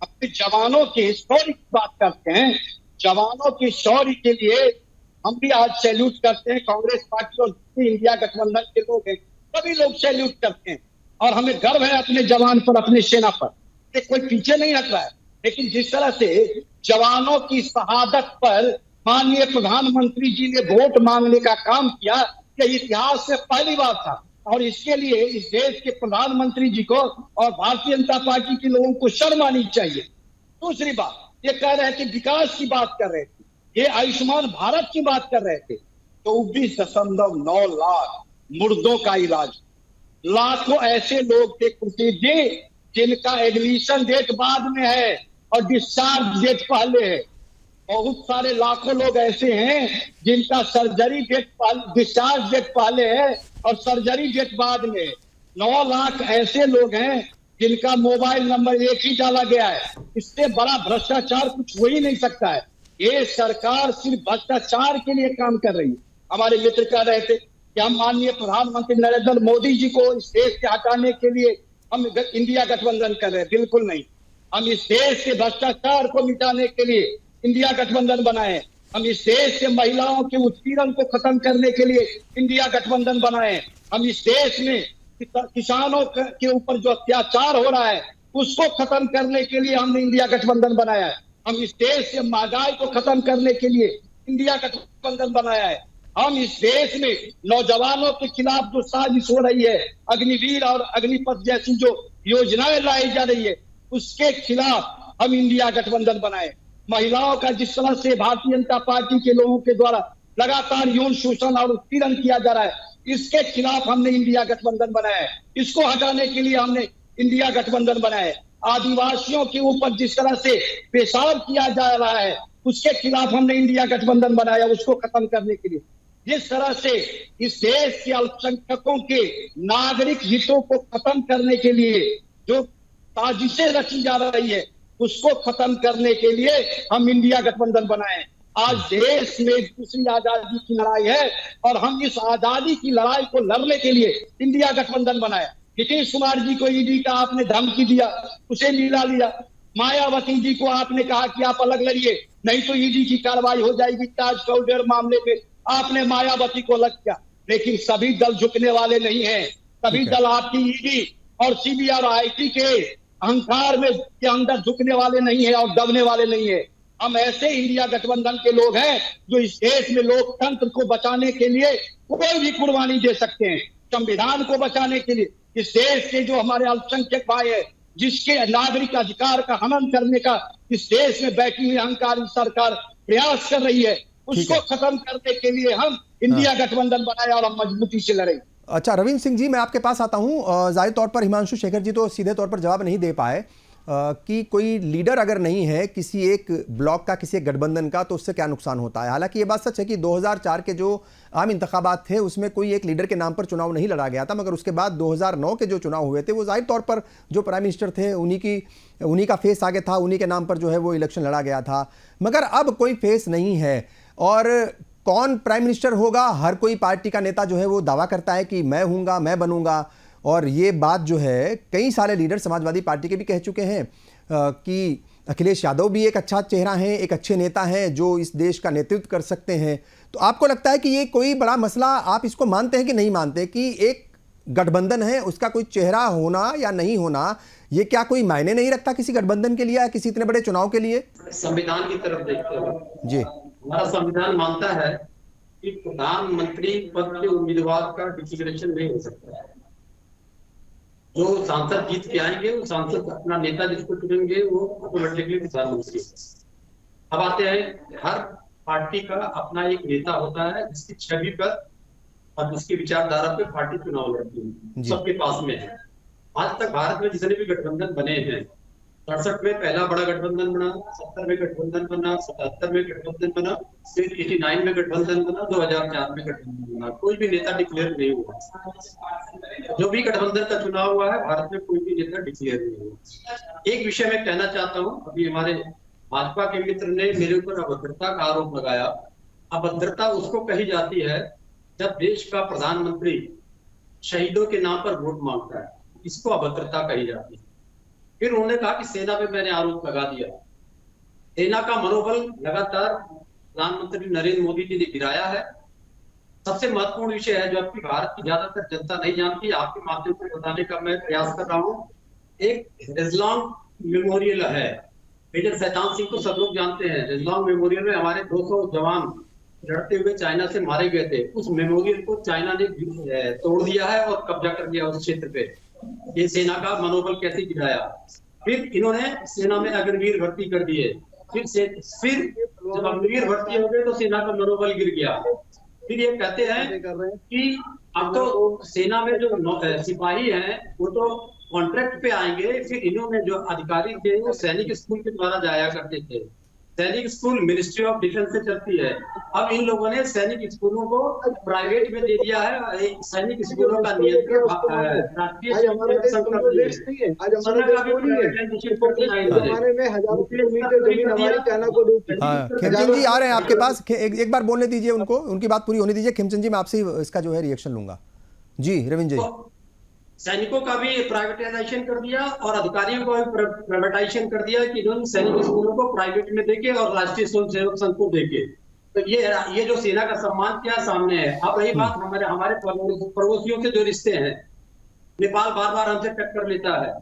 अपने जवानों के शौर्य की बात करते हैं। जवानों के शौर्य के लिए हम भी आज सैल्यूट करते हैं। कांग्रेस पार्टी और इंडिया गठबंधन के लोग हैं, सभी लोग सैल्यूट करते हैं और हमें गर्व है अपने जवान पर, अपने सेना पर। कोई पीछे नहीं हट रहा है, लेकिन जिस तरह से जवानों की शहादत पर माननीय प्रधानमंत्री जी ने वोट मांगने का काम किया, यह इतिहास में पहली बार था और इसके लिए इस देश के प्रधानमंत्री जी को और भारतीय जनता पार्टी के लोगों को शर्म आनी चाहिए। दूसरी बात, ये कह रहे थे विकास की बात कर रहे थे, ये आयुष्मान भारत की बात कर रहे थे। 24.9 लाख मुर्दों का इलाज, लाखों ऐसे लोग थे कुर्सी जी जिनका एडमिशन डेट बाद में है और डिस्चार्ज डेट पहले है। बहुत सारे लाखों लोग ऐसे हैं जिनका सर्जरी डेट डिस्चार्ज डेट पहले है और सर्जरी डेट बाद में। 9 लाख ऐसे लोग हैं जिनका मोबाइल नंबर एक ही डाला गया है। इससे बड़ा भ्रष्टाचार कुछ हो ही नहीं सकता है। ये सरकार सिर्फ भ्रष्टाचार के लिए काम कर रही है। हमारे मित्र कह रहे थे कि हम माननीय प्रधानमंत्री नरेंद्र मोदी जी को इस देश से हटाने के लिए हम इंडिया गठबंधन कर रहे हैं। बिल्कुल नहीं, हम इस देश से भ्रष्टाचार को मिटाने के लिए इंडिया गठबंधन बनाए। हम इस देश से महिलाओं के उत्पीड़न को खत्म करने के लिए इंडिया गठबंधन बनाए। हम इस देश में किसानों के ऊपर जो अत्याचार हो रहा है उसको खत्म करने के लिए हमने इंडिया गठबंधन बनाया है। हम इस देश से महंगाई को खत्म करने के लिए इंडिया गठबंधन बनाया है। हम इस देश में नौजवानों के खिलाफ जो साजिश हो रही है, अग्निवीर और अग्निपथ जैसी जो योजनाएं लाई जा रही है, उसके खिलाफ हम इंडिया गठबंधन बनाए। महिलाओं का जिस तरह से भारतीय जनता पार्टी के लोगों के द्वारा लगातार यौन शोषण और उत्पीड़न किया जा रहा है, इसके खिलाफ हमने इंडिया गठबंधन बनाया है। इसको हटाने के लिए हमने इंडिया गठबंधन बनाया है। आदिवासियों के ऊपर जिस तरह से पेशाब किया जा रहा है उसके खिलाफ हमने इंडिया गठबंधन बनाया, उसको खत्म करने के लिए। जिस तरह से इस देश के अल्पसंख्यकों के नागरिक हितों को खत्म करने के लिए जो साजिशें रची जा रही है उसको खत्म करने के लिए हम इंडिया गठबंधन बनाए। आज देश में दूसरी आजादी की लड़ाई है और हम इस आजादी की लड़ाई को लड़ने के लिए इंडिया गठबंधन बनाया। नीतीश कुमार जी को ईडी का आपने धमकी दिया, उसे मिला लिया। मायावती जी को आपने कहा कि आप अलग लड़िए, नहीं तो ईडी की कार्रवाई हो जाएगी ताज कौडेर मामले में। आपने मायावती को अलग किया, लेकिन सभी दल झुकने वाले नहीं है। सभी दल आपकी ईडी और सीबीआई और आईटी के अहंकार में के अंदर झुकने वाले नहीं है और दबने वाले नहीं है। हम ऐसे इंडिया गठबंधन के लोग हैं जो इस देश में लोकतंत्र को बचाने के लिए कोई भी कुर्बानी दे सकते हैं। संविधान को बचाने के लिए इस देश के जो हमारे अल्पसंख्यक भाई है, जिसके नागरिक अधिकार का हनन करने का इस देश में बैठी हुई अहंकारी सरकार प्रयास कर रही है, उसको खत्म करने के लिए हम इंडिया गठबंधन बनाए और हम मजबूती से लड़े। अच्छा रविंद्र सिंह जी, मैं आपके पास आता हूं। जाहिर तौर पर हिमांशु शेखर जी तो सीधे तौर पर जवाब नहीं दे पाए कि कोई लीडर अगर नहीं है किसी एक ब्लॉक का, किसी एक गठबंधन का, तो उससे क्या नुकसान होता है। हालांकि ये बात सच है कि 2004 के जो आम इंतखाबात थे उसमें कोई एक लीडर के नाम पर चुनाव नहीं लड़ा गया था, मगर उसके बाद 2009 के जो चुनाव हुए थे वो जाहिर तौर पर जो प्राइम मिनिस्टर थे उन्हीं का फेस आगे था, उन्हीं के नाम पर जो है वो इलेक्शन लड़ा गया था। मगर अब कोई फेस नहीं है और कौन प्राइम मिनिस्टर होगा, हर कोई पार्टी का नेता जो है वो दावा करता है कि मैं हूँगा, मैं बनूंगा। और ये बात जो है कई सारे लीडर समाजवादी पार्टी के भी कह चुके हैं कि अखिलेश यादव भी एक अच्छा चेहरा है, एक अच्छे नेता हैं जो इस देश का नेतृत्व कर सकते हैं। तो आपको लगता है कि ये कोई बड़ा मसला, आप इसको मानते हैं कि नहीं मानते कि एक गठबंधन है उसका कोई चेहरा होना या नहीं होना, ये क्या कोई मायने नहीं रखता किसी गठबंधन के लिए या किसी इतने बड़े चुनाव के लिए? संविधान की तरफ देखते हुए जी, हमारा संविधान मानता है कि प्रधानमंत्री पद के उम्मीदवार का डिक्लेरेशन नहीं हो सकता है। जो सांसद जीत के आएंगे वो सांसद अपना नेता जिसको चुनेंगे वो ऑटोमेटिकली प्रधानमंत्री। अब आते हैं, हर पार्टी का अपना एक नेता होता है जिसकी छवि पर और जिसकी विचारधारा पे पार्टी चुनाव लड़ती है, सबके पास में है। आज तक भारत में जितने भी गठबंधन बने हैं, 67 में पहला बड़ा गठबंधन बना, 70 में गठबंधन बना, 77 में गठबंधन बना, फिर 89 में गठबंधन बना, 2004 में गठबंधन बना। कोई भी नेता डिक्लेयर नहीं हुआ। जो भी गठबंधन का चुनाव हुआ है भारत में कोई भी नेता डिक्लेयर नहीं हुआ। एक विषय में कहना चाहता हूँ, अभी हमारे भाजपा के मित्र ने मेरे ऊपर अभद्रता का आरोप लगाया। अभद्रता उसको कही जाती है जब देश का प्रधानमंत्री शहीदों के नाम पर वोट मांगता है, इसको अभद्रता कही जाती है। फिर उन्होंने कहा कि सेना पे मैंने आरोप लगा दिया। सेना का मनोबल लगातार प्रधानमंत्री नरेंद्र मोदी जी ने गिराया है। सबसे महत्वपूर्ण विषय है जो आपकी भारत की ज्यादातर जनता नहीं जानती, आपके माध्यम से बताने का मैं प्रयास कर रहा हूँ। एक रेजलॉन्ग मेमोरियल है, मेजर शैतान सिंह को सब लोग जानते हैं। रेजलॉन्ग मेमोरियल में हमारे 200 जवान लड़ते हुए चाइना से मारे गए थे। उस मेमोरियल को चाइना ने तोड़ दिया है और कब्जा कर लिया उस क्षेत्र पे। ये सेना का मनोबल कैसे गिराया। फिर इन्होंने सेना में अग्निवीर भर्ती कर दिए। फिर जब अग्निवीर भर्ती हो गए तो सेना का मनोबल गिर गया। फिर ये कहते हैं कि अब तो सेना में जो सिपाही हैं वो तो कॉन्ट्रैक्ट पे आएंगे। फिर इन्होंने जो अधिकारी थे वो सैनिक स्कूल के द्वारा जाया करते थे। सैनिक स्कूल मिनिस्ट्री ऑफ डिफेंस से चलती है। अब इन लोगों ने सैनिक स्कूलों को प्राइवेट में दे दिया है। सैनिक स्कूलों का नियंत्रण राष्ट्रीय खेमचंद जी आ रहे हैं आपके पास, एक बार बोलने दीजिए उनको, उनकी बात पूरी होने दीजिए। खेमचंद जी मैं आपसे इसका जो है रिएक्शन लूंगा। जी रविंद्र जी। सैनिकों का भी प्राइवेटाइजेशन कर दिया और अधिकारियों को भी प्राइवेटाइजेशन कर दिया कि इन्होंने सैनिक स्कूलों को प्राइवेट में देके और राष्ट्रीय स्वयं सेवक संघ को देके। तो ये जो सेना का सम्मान क्या सामने है। अब रही बात हमारे पड़ोसियों से जो रिश्ते हैं, नेपाल बार बार हमसे टक्कर लेता है,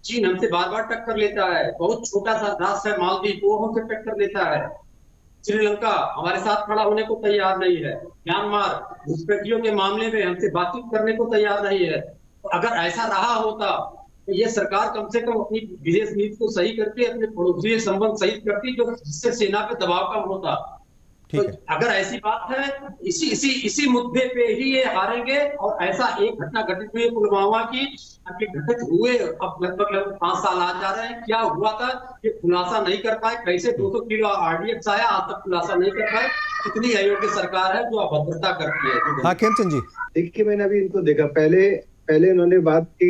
चीन हमसे बार बार टक्कर लेता है, बहुत छोटा सा राष्ट्र है मालदीव वो हमसे टक्कर लेता है, श्रीलंका हमारे साथ खड़ा होने को तैयार नहीं है, म्यांमार घुसपैठियों के मामले में हमसे बातचीत करने को तैयार नहीं है। अगर ऐसा रहा होता तो ये सरकार कम से कम अपनी विदेश नीति को सही करके अपने पड़ोसी संबंध सही करती, जो जिससे सेना पे दबाव कम होता। तो अगर ऐसी बात है, इसी मुद्दे पे ही ये हारेंगे। और ऐसा एक घटना घटित हुई पुलवामा की, घटित हुए अब लगभग 5 साल आ जा रहे हैं। क्या हुआ था ये खुलासा नहीं कर पाए, कैसे 200 किलो RDX आया आज तक खुलासा नहीं कर पाए। कितनी अयोग्य सरकार है जो अभद्रता करती है। हाँ खेमचंद जी। देखिए मैंने अभी इनको देखा, पहले इन्होंने बात की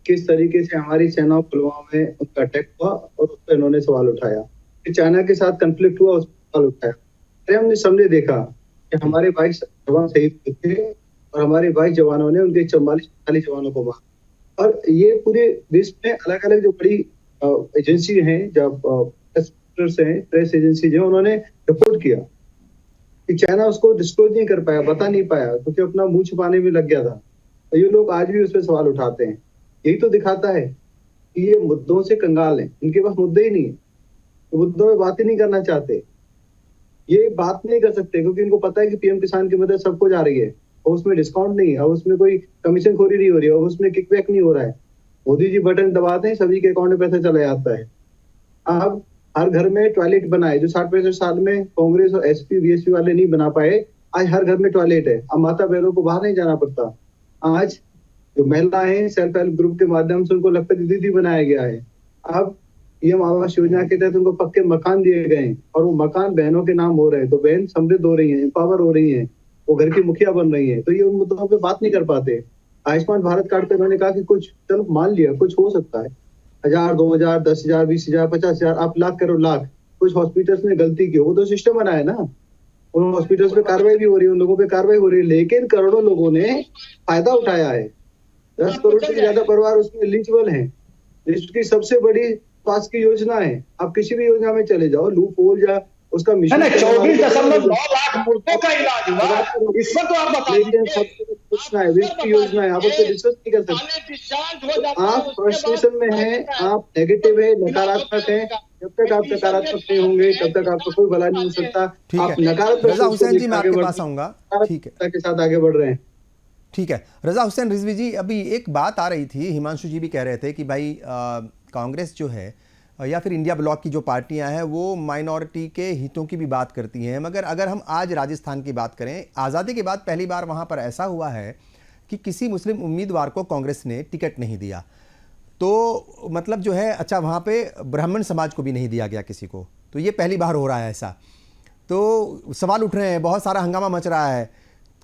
किस तरीके से हमारी सेना पुलवामा में उनका अटैक हुआ और उस पर इन्होंने सवाल उठाया। फिर चाइना के साथ कंफ्लिक्ट हुआ, उस पर सवाल उठाया। अरे हमने समझे देखा कि हमारे 22 जवान शहीद थे और हमारे 22 जवानों ने उनके 44 जवानों को मारा। और ये पूरे विश्व में अलग अलग जो बड़ी एजेंसी हैं, जब प्रेस एजेंसी जो उन्होंने रिपोर्ट किया कि चाइना उसको डिस्क्लोज नहीं कर पाया, बता नहीं पाया, क्योंकि अपना मुंह छुपाने में लग गया था। तो ये लोग आज भी उस पर सवाल उठाते हैं। यही तो दिखाता है कि ये मुद्दों से कंगाल हैं, इनके पास मुद्दे ही नहीं है, तो मुद्दों में बात ही नहीं करना चाहते। ये बात नहीं कर सकते क्योंकि इनको पता है कि पीएम किसान की मदद सबको जा रही है और उसमें डिस्काउंट नहीं है, और उसमें कोई कमीशन खोरी नहीं हो रही है, और उसमें किकबैक नहीं हो रहा है। मोदी जी बटन दबाते हैं, सभी के अकाउंट में पैसा चला जाता है। अब हर घर में टॉयलेट बना है, जो 60-65 साल में कांग्रेस और एसपी बीएसपी वाले नहीं बना पाए, आज हर घर में टॉयलेट है। अब माता बहनों को बाहर नहीं जाना पड़ता। आज जो महिलाएं सेल्फ हेल्प ग्रुप के माध्यम से उनको लखपति दीदी बनाया गया है। अब पीएम आवास योजना के तहत उनको पक्के मकान दिए गए हैं और वो मकान बहनों के नाम हो रहे हैं, तो बहन समृद्ध हो रही है, एम्पावर हो रही है, वो घर की मुखिया बन रही है। तो ये उन मुद्दों पे बात नहीं कर पाते। आयुष्मान भारत कार्ड पे उन्होंने कहा कि कुछ चलो मान लिया कुछ हो सकता है, 1000, 2000, 10,000, 20,000, 50,000, आप लाख करो लाख। कुछ हॉस्पिटल्स ने गलती की, वो तो सिस्टम बनाया ना, उन हॉस्पिटल्स पे कार्रवाई भी हो रही है, उन लोगों पे कार्रवाई हो रही है, लेकिन करोड़ों लोगों ने फायदा उठाया है। 10 करोड़ से ज्यादा परिवार उसमें एलिजिबल हैं। देश की सबसे बड़ी स्वास्थ्य की योजना है। आप किसी भी योजना में चले जाओ, लूप होल या उसका मिशन 24.9 लाख मुर्दों का इलाज हुआ, इस पर तो आप बताइए। योजना है, आप उससे डिस्कस नहीं कर सकते। आप फ्रस्ट्रेशन में हैं, आप नेगेटिव है, नकारात्मक है। जब तक आप सकारात्मक नहीं होंगे तब तक आपको कोई भला नहीं हो सकता। आप नकारात्मक हुसैन जी मैं आपके पास आऊंगा, ठीक है, के साथ आगे बढ़ रहे हैं। ठीक है। रजा हुसैन रिजवी जी, अभी एक बात आ रही थी, हिमांशु जी भी कह रहे थे कि भाई कांग्रेस जो है या फिर इंडिया ब्लॉक की जो पार्टियां हैं वो माइनॉरिटी के हितों की भी बात करती हैं, मगर अगर हम आज राजस्थान की बात करें, आज़ादी के बाद पहली बार वहां पर ऐसा हुआ है कि किसी मुस्लिम उम्मीदवार को कांग्रेस ने टिकट नहीं दिया। तो मतलब जो है, अच्छा वहाँ पे ब्राह्मण समाज को भी नहीं दिया गया किसी को, तो ये पहली बार हो रहा है ऐसा। तो सवाल उठ रहे हैं, बहुत सारा हंगामा मच रहा है।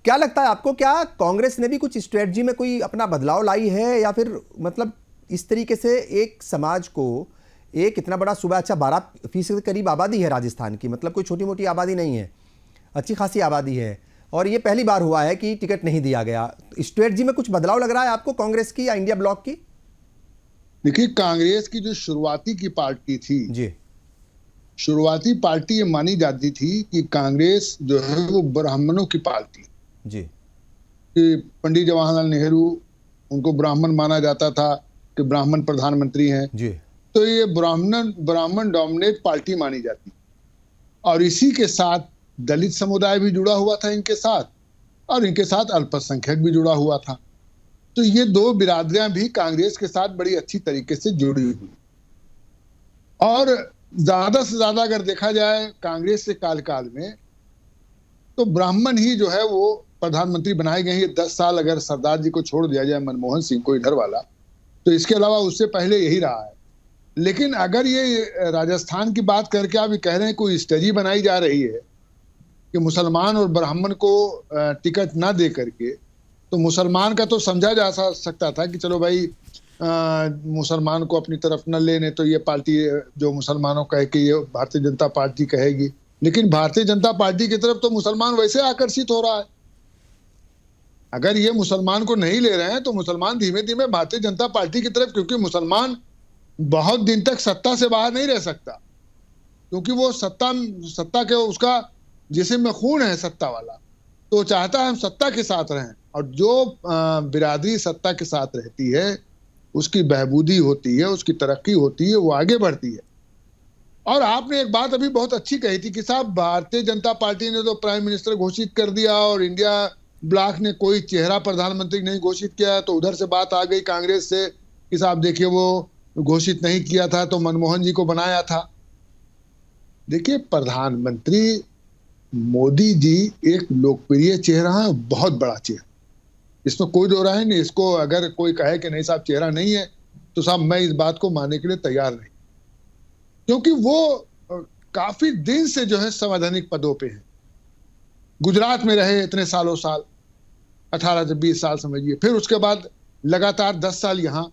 क्या लगता है आपको, क्या कांग्रेस ने भी कुछ स्ट्रेटजी में कोई अपना बदलाव लाई है, या फिर मतलब इस तरीके से एक समाज को, एक इतना बड़ा सूबा, अच्छा 12% के करीब आबादी है राजस्थान की, मतलब कोई छोटी मोटी आबादी नहीं है, अच्छी खासी आबादी है, और ये पहली बार हुआ है कि टिकट नहीं दिया गया। स्ट्रेटजी में कुछ बदलाव लग रहा है आपको कांग्रेस की या इंडिया ब्लॉक की? देखिए, कांग्रेस की जो शुरुआती की पार्टी थी जी, शुरुआती पार्टी ये मानी जाती थी कि कांग्रेस जो है वो ब्राह्मणों की पार्टी जी, कि पंडित जवाहरलाल नेहरू, उनको ब्राह्मण माना जाता था कि ब्राह्मण प्रधानमंत्री हैं, जी, तो ये ब्राह्मण डोमिनेट पार्टी मानी जाती। और इसी के साथ दलित समुदाय भी जुड़ा हुआ था इनके साथ, और इनके साथ अल्पसंख्यक भी जुड़ा हुआ था। तो ये दो बिरादरियां भी कांग्रेस के साथ बड़ी अच्छी तरीके से जुड़ी हुई। और ज्यादा से ज्यादा अगर देखा जाए कांग्रेस के कार्यकाल में, तो ब्राह्मण ही जो है वो प्रधानमंत्री बनाए गए हैं। ये 10 साल अगर सरदार जी को छोड़ दिया जाए, मनमोहन सिंह को इधर वाला, तो इसके अलावा उससे पहले यही रहा है। लेकिन अगर ये राजस्थान की बात करके आप कह रहे हैं कोई स्ट्रेटजी बनाई जा रही है कि मुसलमान और ब्राह्मण को टिकट ना दे करके, तो मुसलमान का तो समझा जा सकता था कि चलो भाई मुसलमान को अपनी तरफ न लेने, तो ये पार्टी जो मुसलमानों कहे कि ये भारतीय जनता पार्टी कहेगी। लेकिन भारतीय जनता पार्टी की तरफ तो मुसलमान वैसे आकर्षित हो रहा है। अगर ये मुसलमान को नहीं ले रहे हैं तो मुसलमान धीमे धीमे भारतीय जनता पार्टी की तरफ, क्योंकि मुसलमान बहुत दिन तक सत्ता से बाहर नहीं रह सकता, क्योंकि वो सत्ता के उसका जिस्म में खून है सत्ता वाला, तो चाहता है हम सत्ता के साथ रहें। और जो बिरादरी सत्ता के साथ रहती है उसकी बहबूदी होती है, उसकी तरक्की होती है, वो आगे बढ़ती है। और आपने एक बात अभी बहुत अच्छी कही थी कि साहब भारतीय जनता पार्टी ने तो प्राइम मिनिस्टर घोषित कर दिया और इंडिया ब्लॉक ने कोई चेहरा प्रधानमंत्री नहीं घोषित किया। तो उधर से बात आ गई कांग्रेस से कि साहब देखिए वो घोषित नहीं किया था तो मनमोहन जी को बनाया था। देखिए, प्रधानमंत्री मोदी जी एक लोकप्रिय चेहरा है, बहुत बड़ा चेहरा, इसमें कोई दो राय नहीं। इसको अगर कोई कहे कि नहीं साहब चेहरा नहीं है, तो साहब मैं इस बात को मानने के लिए तैयार नहीं, क्योंकि वो काफी दिन से जो है संवैधानिक पदों पे हैं। गुजरात में रहे इतने सालों साल, 18 से 20 साल समझिए, फिर उसके बाद लगातार 10 साल यहाँ।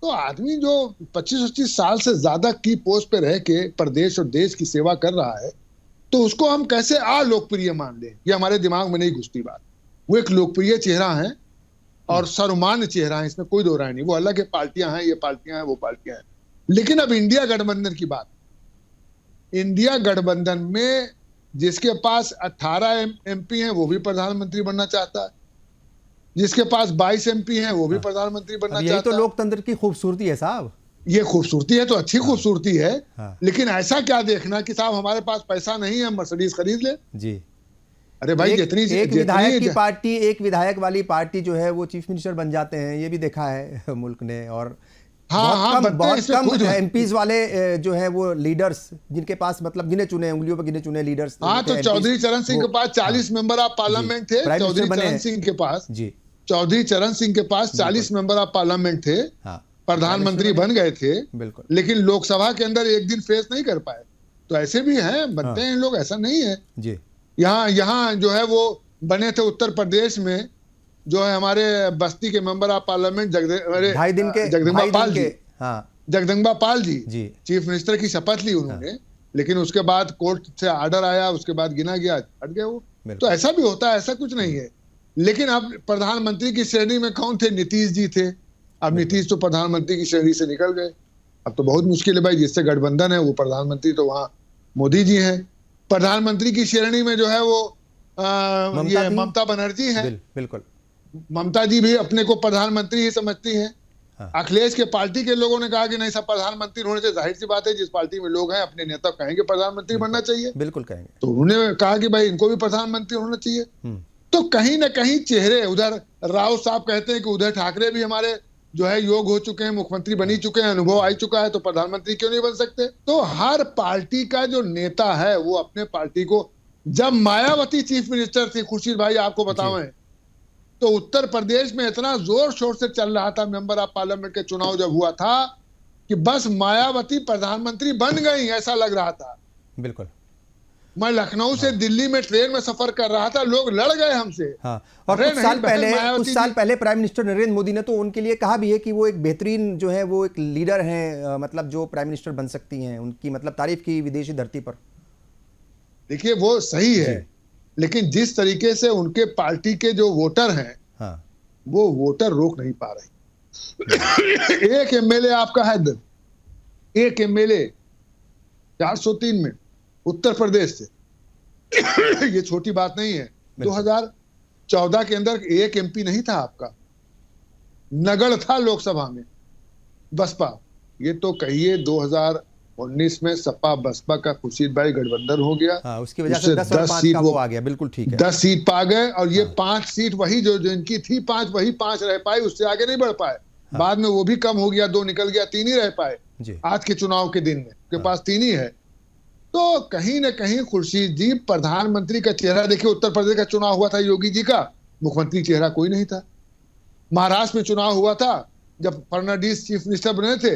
तो आदमी जो 25-25 साल से ज्यादा की पोस्ट पे रह के प्रदेश और देश की सेवा कर रहा है, तो उसको हम कैसे अलोकप्रिय मान लें? ये हमारे दिमाग में नहीं घुसती बात। वो एक लोकप्रिय चेहरा है और सर्वमान्य चेहरा है, इसमें कोई दो राय नहीं। वो अलग है, पार्टियां हैं, ये पार्टियां हैं, वो पार्टियां हैं। लेकिन अब इंडिया गठबंधन की बात, इंडिया गठबंधन में जिसके पास 18 MP हैं वो भी प्रधानमंत्री बनना चाहता है, जिसके पास 22 MP हैं वो भी प्रधानमंत्री बनना चाहता है। यही तो लोकतंत्र की खूबसूरती है साहब। ये खूबसूरती है तो अच्छी खूबसूरती है। हाँ। लेकिन ऐसा क्या देखना कि साहब हमारे पास पैसा नहीं है, मर्सिडीज खरीद ले। जी, अरे भाई, एक विधायक की पार्टी, एक विधायक वाली पार्टी जो है वो चीफ मिनिस्टर बन जाते हैं, ये भी देखा है मुल्क ने। और बहुत कम MPs वाले जो है वो लीडर्स, जिनके पास मतलब गिने चुने, उंगलियों पर गिने चुने लीडर्स। हाँ, तो चौधरी चरण सिंह के पास 40 मेंबर ऑफ पार्लियामेंट थे। चौधरी चरण सिंह के पास जी, चौधरी चरण सिंह के पास 40 मेंबर ऑफ पार्लियामेंट थे, प्रधानमंत्री बन गए थे, बिल्कुल। लेकिन लोकसभा के अंदर एक दिन फेस नहीं कर पाए। तो ऐसे भी हैं, बनते हैं लोग, ऐसा नहीं है जी। यहाँ जो है वो बने थे उत्तर प्रदेश में, जो है हमारे बस्ती के member of parliament Jagdamba Pal ji, Jagdamba Pal ji chief minister की शपथ ली उन्होंने। लेकिन उसके बाद कोर्ट से ऑर्डर आया, उसके बाद गिना गया, हट गए वो। तो ऐसा भी होता है, ऐसा कुछ नहीं है। लेकिन अब प्रधानमंत्री की श्रेणी में कौन थे? नीतीश जी थे। अब नीतीश तो प्रधानमंत्री की श्रेणी से निकल गए। अब तो बहुत मुश्किल है भाई, जिससे गठबंधन है वो प्रधानमंत्री तो वहां मोदी जी हैं। प्रधानमंत्री की श्रेणी में जो है वो ये ममता बनर्जी है। बिल्कुल, ममता जी भी अपने को प्रधानमंत्री ही समझती हैं। अखिलेश के पार्टी के लोगों ने कहा कि नहीं सब प्रधानमंत्री होने से, जाहिर सी बात है जिस पार्टी में लोग हैं अपने नेता कहेंगे प्रधानमंत्री बनना चाहिए, बिल्कुल कहेंगे। तो उन्होंने कहा कि भाई इनको भी प्रधानमंत्री होना चाहिए। तो कहीं ना कहीं चेहरे, उधर राव साहब कहते हैं कि उधर ठाकरे भी हमारे जो है योग हो चुके हैं, मुख्यमंत्री बनी चुके हैं, अनुभव आ चुका है, तो प्रधानमंत्री क्यों नहीं बन सकते। तो हर पार्टी का जो नेता है वो अपने पार्टी को, जब मायावती चीफ मिनिस्टर थी, खुर्शीद भाई आपको बतावें, तो उत्तर प्रदेश में इतना जोर शोर से चल रहा था, मेंबर ऑफ पार्लियामेंट के चुनाव जब हुआ था, कि बस मायावती प्रधानमंत्री बन गई ऐसा लग रहा था। बिल्कुल। मैं लखनऊ से दिल्ली में ट्रेन में सफर कर रहा था, लोग लड़ गए हमसे। हाँ, और कुछ साल पहले प्राइम मिनिस्टर नरेंद्र मोदी ने तो उनके लिए कहा भी है कि वो एक बेहतरीन जो है वो एक लीडर हैं, मतलब जो प्राइम मिनिस्टर बन सकती हैं, उनकी मतलब तारीफ की विदेशी धरती पर। देखिए वो सही है, लेकिन जिस तरीके से उनके पार्टी के जो वोटर हैं, हाँ, वो वोटर रोक नहीं पा रहे। एक एमएलए आपका है, एक एमएलए 403 में उत्तर प्रदेश से, ये छोटी बात नहीं है। 2014 के अंदर एक एमपी नहीं था आपका, नगड़ था लोकसभा में बसपा। ये तो कहिए 2019 में सपा बसपा का खुर्शीद भाई गठबंधन हो गया। हाँ, उसकी वजह से 10 और 5 का वो आ गया। बिल्कुल ठीक है, 10 सीट पा गए, और ये 5 सीट वही जो इनकी थी 5, वही 5 रह पाई, उससे आगे नहीं बढ़ पाए। बाद में वो भी कम हो गया, 2 निकल गया, 3 ही रह पाए आज के चुनाव के दिन में, के पास 3 ही है। तो कहीं ना कहीं खुर्शीद जी प्रधानमंत्री का चेहरा देखिए, उत्तर प्रदेश का चुनाव हुआ था योगी जी का, मुख्यमंत्री चेहरा कोई नहीं था। महाराष्ट्र में चुनाव हुआ था, जब फडणवीस चीफ मिनिस्टर बने थे,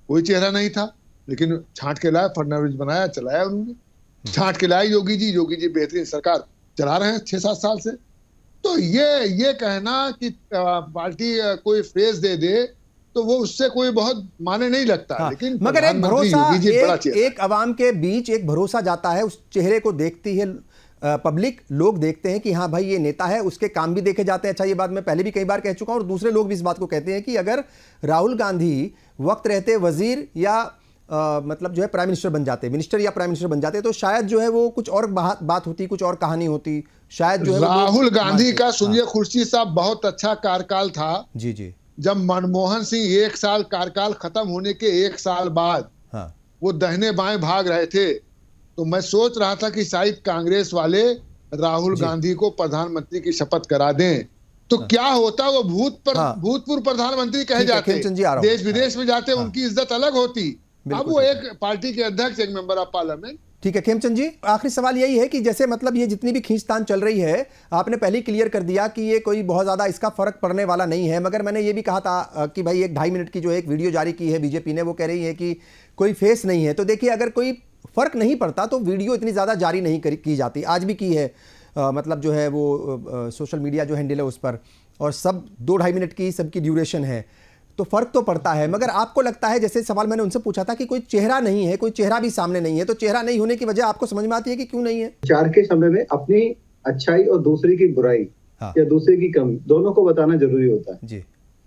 कोई चेहरा नहीं था, लेकिन छांट के लाए, फडणवीस बनाया, चलाया उन्होंने, छांट के लाए योगी जी बेहतरीन सरकार चला रहे हैं 6-7 साल से। तो ये कहना कि पार्टी कोई फेस दे दे, तो वो उससे कोई बहुत माने नहीं लगता। हाँ, लेकिन मगर एक भरोसा, एक अवाम के बीच एक भरोसा जाता है, उस चेहरे को देखती है पब्लिक, लोग देखते हैं कि हाँ भाई ये नेता है, उसके काम भी देखे जाते हैं। अच्छा, ये बात मैं पहले भी कई बार कह चुका हूं, और दूसरे लोग भी इस बात को कहते हैं कि अगर राहुल गांधी वक्त रहते वजीर या मतलब जो है प्राइम मिनिस्टर बन जाते, मिनिस्टर या प्राइम मिनिस्टर बन जाते, तो शायद जो है वो कुछ और बात होती, कुछ और कहानी होती शायद। जो है राहुल गांधी का सुनिए खुर्शीद साहब, बहुत अच्छा कार्यकाल था। जी जी। जब मनमोहन सिंह 1 साल कार्यकाल खत्म होने के 1 साल बाद वो दाहिने बाएं भाग रहे थे, तो मैं सोच रहा था कि शायद कांग्रेस वाले राहुल गांधी को प्रधानमंत्री की शपथ करा दें, तो क्या होता, वो भूतपूर्व प्रधानमंत्री कहे जाते, देश विदेश में जाते, उनकी इज्जत अलग होती। अब वो एक पार्टी के अध्यक्ष, एक मेंबर ऑफ पार्लियामेंट। ठीक है खेमचंद जी, आखिरी सवाल यही है कि जैसे मतलब ये जितनी भी खींचतान चल रही है, आपने पहले क्लियर कर दिया कि ये कोई बहुत ज्यादा इसका फर्क पड़ने वाला नहीं है, मगर मैंने ये भी कहा था कि भाई 1-2.5 मिनट की जो एक वीडियो जारी की है बीजेपी ने, वो कह रही है कि कोई फेस नहीं है। तो देखिए, अगर कोई फर्क नहीं पड़ता तो वीडियो इतनी ज्यादा जारी नहीं की जाती। आज भी की है, मतलब जो है वो सोशल मीडिया जो हैंडल है उस पर, और सब 2-2.5 मिनट की सबकी ड्यूरेशन है, तो फर्क तो पड़ता है। मगर आपको लगता है, जैसे सवाल मैंने उनसे पूछा था कि कोई चेहरा नहीं है, कोई चेहरा भी सामने नहीं है, तो चेहरा नहीं होने की वजह आपको समझ में आती है कि क्यों नहीं है? प्रचार के समय में अपनी अच्छाई और दूसरे की बुराई या दूसरे की कमी, दोनों को बताना जरूरी होता है जी।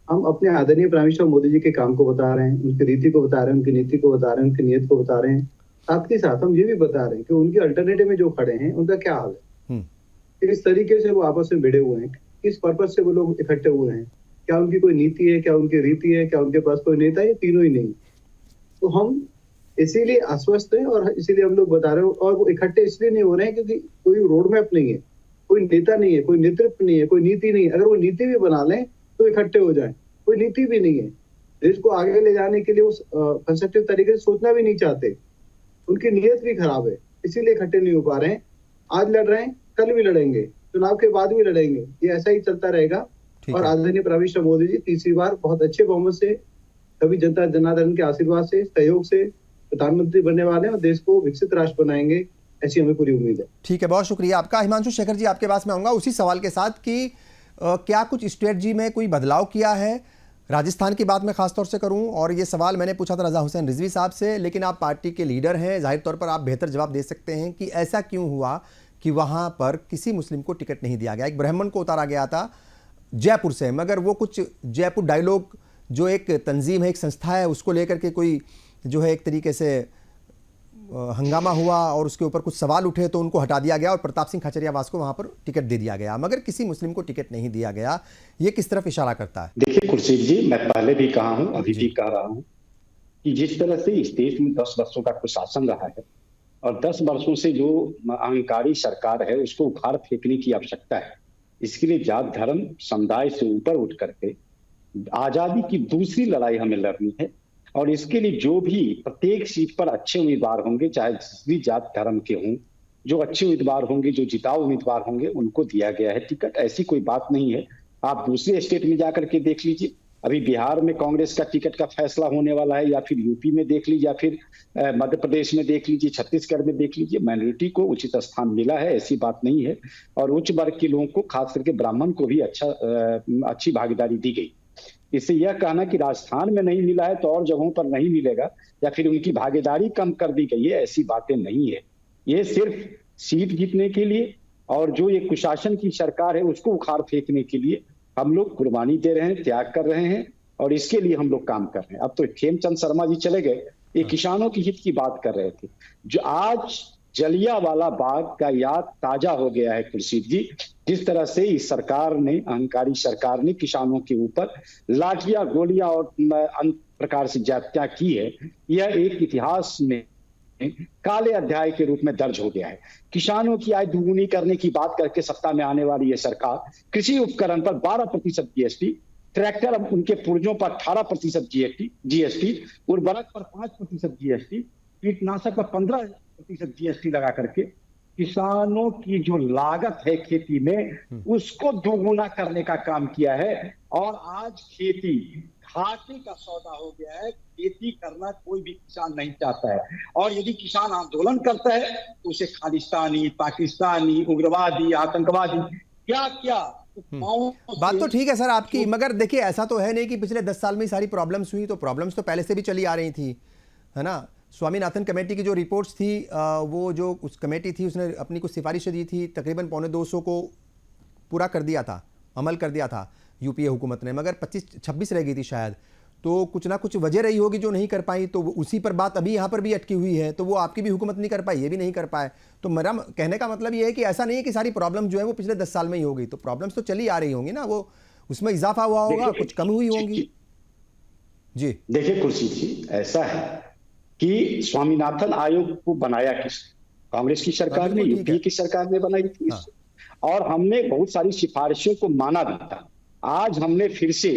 हम अपने आदरणीय प्राइम मिनिस्टर मोदी जी के काम को बता रहे हैं, उनकी रीति को बता रहे हैं, उनकी नीति को बता रहे हैं, उनकी नीयत को बता रहे हैं। साथ ही साथ हम ये भी बता रहे हैं कि उनके अल्टरनेटिव में जो खड़े हैं उनका क्या हाल है, किस तरीके से वो आपस में भिड़े हुए हैं, किस पर्पज से वो लोग इकट्ठे हुए हैं, क्या उनकी कोई नीति है, क्या उनकी रीति है, क्या उनके पास कोई नेता है, तीनों ही नहीं। तो हम इसीलिए आश्वस्त हैं और इसीलिए हम लोग बता रहे हैं। और वो इकट्ठे इसलिए नहीं हो रहे हैं क्योंकि कोई रोड मैप नहीं है, कोई नेता नहीं है, कोई नेतृत्व नहीं है, कोई नीति नहीं है। अगर वो नीति भी बना लें तो इकट्ठे हो जाए, कोई नीति भी नहीं है। देश को आगे ले जाने के लिए उस कंस्ट्रक्टिव तरीके से सोचना भी नहीं चाहते, उनकी नीयत भी खराब है, इसीलिए इकट्ठे नहीं हो पा रहे हैं। आज लड़ रहे हैं, कल भी लड़ेंगे, चुनाव के बाद भी लड़ेंगे, ये ऐसा ही चलता रहेगा। और आदरणीय प्राइम मिनिस्टर मोदी जी तीसरी बार बहुत अच्छे बहुमत से, सभी जनता जनार्दन के आशीर्वाद से, सहयोग से प्रधानमंत्री बनने वाले हैं और देश को विकसित राष्ट्र बनाएंगे, ऐसी हमें पूरी उम्मीद है। ठीक है, बहुत शुक्रिया आपका। हिमांशु शेखर जी, आपके पास में आऊंगा उसी सवाल के साथ कि क्या कुछ स्ट्रेटजी में कोई बदलाव किया है? राजस्थान की बात मैं खासतौर से करूं, और ये सवाल मैंने पूछा था रजा हुसैन रिजवी साहब से, लेकिन आप पार्टी के लीडर हैं, जाहिर तौर पर आप बेहतर जवाब दे सकते हैं कि ऐसा क्यों हुआ कि वहां पर किसी मुस्लिम को टिकट नहीं दिया गया। एक ब्राह्मण को उतारा गया था जयपुर से, मगर वो कुछ जयपुर डायलॉग जो एक तंजीम है, एक संस्था है, उसको लेकर के कोई जो है एक तरीके से हंगामा हुआ और उसके ऊपर कुछ सवाल उठे तो उनको हटा दिया गया और प्रताप सिंह खाचरियावास को वहां पर टिकट दे दिया गया, मगर किसी मुस्लिम को टिकट नहीं दिया गया। ये किस तरफ इशारा करता है? देखिए खुर्शीद जी, मैं पहले भी कहा हूं, अभी भी कह रहा हूं कि जिस तरह से इस देश में 10 वर्षों का कुशासन रहा है और 10 वर्षों से जो अहंकारी सरकार है उसको उखाड़ फेंकने की आवश्यकता है। इसके लिए जात धर्म समुदाय से ऊपर उठ करके आजादी की दूसरी लड़ाई हमें लड़नी है। और इसके लिए जो भी प्रत्येक सीट पर अच्छे उम्मीदवार होंगे, चाहे जिस भी जात धर्म के हों, जो अच्छे उम्मीदवार होंगे, जो जिताऊ उम्मीदवार होंगे, उनको दिया गया है टिकट। ऐसी कोई बात नहीं है। आप दूसरे स्टेट में जाकर के देख लीजिए, अभी बिहार में कांग्रेस का टिकट का फैसला होने वाला है, या फिर यूपी में देख लीजिए, या फिर मध्य प्रदेश में देख लीजिए, छत्तीसगढ़ में देख लीजिए, माइनॉरिटी को उचित स्थान मिला है, ऐसी बात नहीं है। और उच्च वर्ग के लोगों को, खास करके ब्राह्मण को भी अच्छी भागीदारी दी गई। इससे यह कहना कि राजस्थान में नहीं मिला है तो और जगहों पर नहीं मिलेगा, या फिर उनकी भागीदारी कम कर दी गई है, ऐसी बातें नहीं है। ये सिर्फ सीट जीतने के लिए और जो ये कुशासन की सरकार है उसको उखाड़ फेंकने के लिए हम लोग कुर्बानी दे रहे हैं, त्याग कर रहे हैं, और इसके लिए हम लोग काम कर रहे हैं। अब तो खेमचंद शर्मा जी चले गए, ये किसानों की हित की बात कर रहे थे। जो आज जलियांवाला बाग का याद ताजा हो गया है खुर्शीद जी, जिस तरह से इस सरकार ने, अहंकारी सरकार ने किसानों के ऊपर लाठियां, गोलियां और अन्य प्रकार से ज्यादतियां की है, यह एक इतिहास में काले अध्याय के रूप में दर्ज हो गया है। किसानों की आय दुगुनी करने की बात करके सत्ता में आने वाली यह सरकार कृषि उपकरण पर 12% जीएसटी, ट्रैक्टर अब उनके पुर्जों पर 18% जीएसटी, उर्वरक पर 5% जीएसटी, कीटनाशक पर 15% जीएसटी लगा करके किसानों की जो लागत है खेती में उसको दोगुना करने का काम किया है। और आज खेती घाटे का सौदा हो गया है। खेती करना कोई भी किसान नहीं चाहता है, और यदि किसान आंदोलन करता है तो उसे खालिस्तानी, पाकिस्तानी, उग्रवादी, आतंकवादी, क्या क्या बात तो ठीक है सर आपकी, मगर देखिए ऐसा तो है नहीं कि पिछले 10 साल में सारी प्रॉब्लम्स हुई, तो प्रॉब्लम्स तो पहले से भी चली आ रही थी, है ना। स्वामीनाथन कमेटी की जो रिपोर्ट्स थी, वो जो उस कमेटी थी उसने अपनी कुछ सिफारिशें दी थी, तकरीबन 225 को पूरा कर दिया था, अमल कर दिया था यूपीए हुकूमत ने, मगर 25-26 रह गई थी शायद। तो कुछ ना कुछ वजह रही होगी जो नहीं कर पाई, तो उसी पर बात अभी यहाँ पर भी अटकी हुई है। तो वो आपकी भी हुकूमत नहीं कर पाई, ये भी नहीं कर पाए। तो मेरा कहने का मतलब ये है कि ऐसा नहीं है कि सारी प्रॉब्लम जो है वो पिछले 10 साल में ही होगी, तो प्रॉब्लम्स तो चली आ रही होंगी ना, वो उसमें इजाफा हुआ होगा, कुछ कम हुई होंगी। जी देखिए खुर्शीद जी, ऐसा है कि स्वामीनाथन आयोग को बनाया किस? कांग्रेस की सरकार ने, यूपीए की सरकार ने बनाई थी। हाँ। और हमने बहुत सारी सिफारिशों को माना भी था। आज हमने फिर से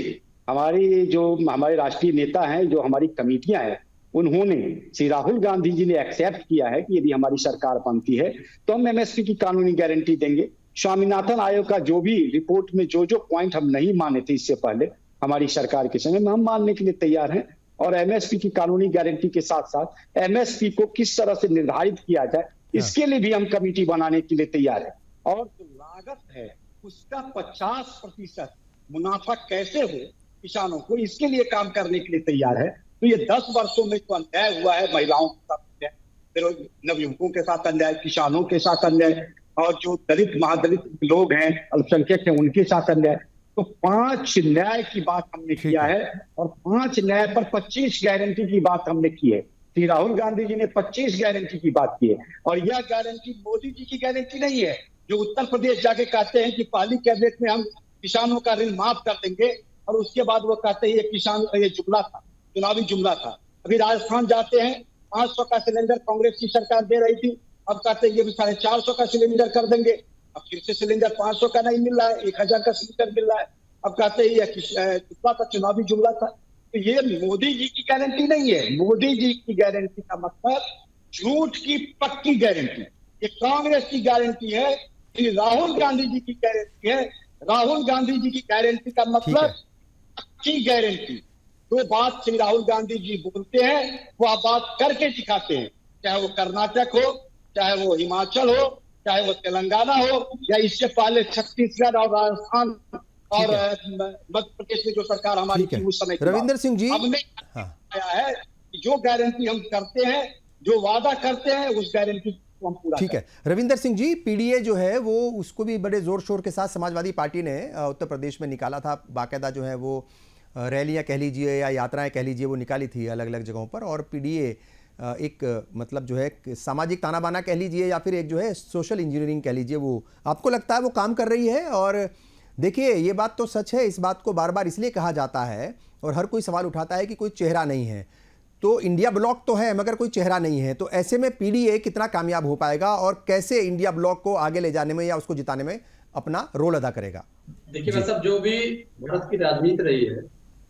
हमारे राष्ट्रीय नेता हैं, जो हमारी कमेटियां हैं, उन्होंने, श्री राहुल गांधी जी ने एक्सेप्ट किया है कि यदि हमारी सरकार बनती है तो हम एमएसपी की कानूनी गारंटी देंगे। स्वामीनाथन आयोग का जो भी रिपोर्ट में जो पॉइंट हम नहीं माने थे इससे पहले हमारी सरकार के समय में, हम मानने के लिए तैयार हैं। और एमएसपी की कानूनी गारंटी के साथ साथ एमएसपी को किस तरह से निर्धारित किया जाए, इसके लिए भी हम कमेटी बनाने के लिए तैयार है। और जो लागत है उसका 50% मुनाफा कैसे हो किसानों को, इसके लिए काम करने के लिए तैयार है। तो ये 10 वर्षों में जो अन्याय हुआ है, महिलाओं के साथ अन्याय, फिर नवयुवकों के साथ अन्याय, किसानों के साथ अन्याय, और जो दलित महादलित लोग हैं, अल्पसंख्यक हैं, उनके साथ अन्याय, तो 5 न्याय की बात हमने किया है। और 5 न्याय पर 25 गारंटी की बात हमने की है। श्री राहुल गांधी जी ने 25 गारंटी की बात की है। और यह गारंटी मोदी जी की गारंटी नहीं है, जो उत्तर प्रदेश जाके कहते हैं कि पहली कैबिनेट में हम किसानों का ऋण माफ कर देंगे, और उसके बाद वो कहते हैं ये जुमला था, चुनावी जुमला था। अभी राजस्थान जाते हैं, 500 का सिलेंडर कांग्रेस की सरकार दे रही थी, अब कहते हैं ये 450 का सिलेंडर कर देंगे। अब फिर से सिलेंडर 500 का नहीं मिल रहा है, 1000 का सिलेंडर मिल रहा है। अब कहते हैं ये जुमला था, चुनावी जुमला था। तो ये मोदी जी की गारंटी नहीं है। मोदी जी की गारंटी का मतलब झूठ की पक्की गारंटी, ये कांग्रेस की गारंटी है, ये राहुल गांधी जी की गारंटी है। राहुल गांधी जी की गारंटी का मतलब पक्की गारंटी। जो बात श्री राहुल गांधी जी बोलते हैं वो आप बात करके दिखाते हैं, चाहे वो कर्नाटक हो, चाहे वो हिमाचल हो, चाहे वो तेलंगाना हो, या इससे पहले छत्तीसगढ़ और राजस्थान और मध्य प्रदेश में जो सरकार हमारी थी उस समय। रविंदर सिंह जी, हमने आया है कि जो गारंटी हम करते हैं, जो वादा करते हैं, उस गारंटी को हम पूरा। ठीक है रविंदर सिंह जी, पीडीए जो है वो उसको भी बड़े जोर शोर के साथ समाजवादी पार्टी ने उत्तर प्रदेश में निकाला था, बाकायदा जो है वो रैलियां कह लीजिए या यात्राएं कह लीजिए वो निकाली थी अलग अलग जगहों पर। और पीडीए एक मतलब जो है सामाजिक ताना बाना कह लीजिए या फिर एक जो है सोशल इंजीनियरिंग कह लीजिए, वो आपको लगता है वो काम कर रही है? और देखिए ये बात तो सच है, इस बात को बार बार इसलिए कहा जाता है और हर कोई सवाल उठाता है कि कोई चेहरा नहीं है। तो इंडिया ब्लॉक तो है मगर कोई चेहरा नहीं है, तो ऐसे में पीडीए कितना कामयाब हो पाएगा और कैसे इंडिया ब्लॉक को आगे ले जाने में या उसको जिताने में अपना रोल अदा करेगा। देखिए भाई साहब, जो भी भारत की राजनीति रही है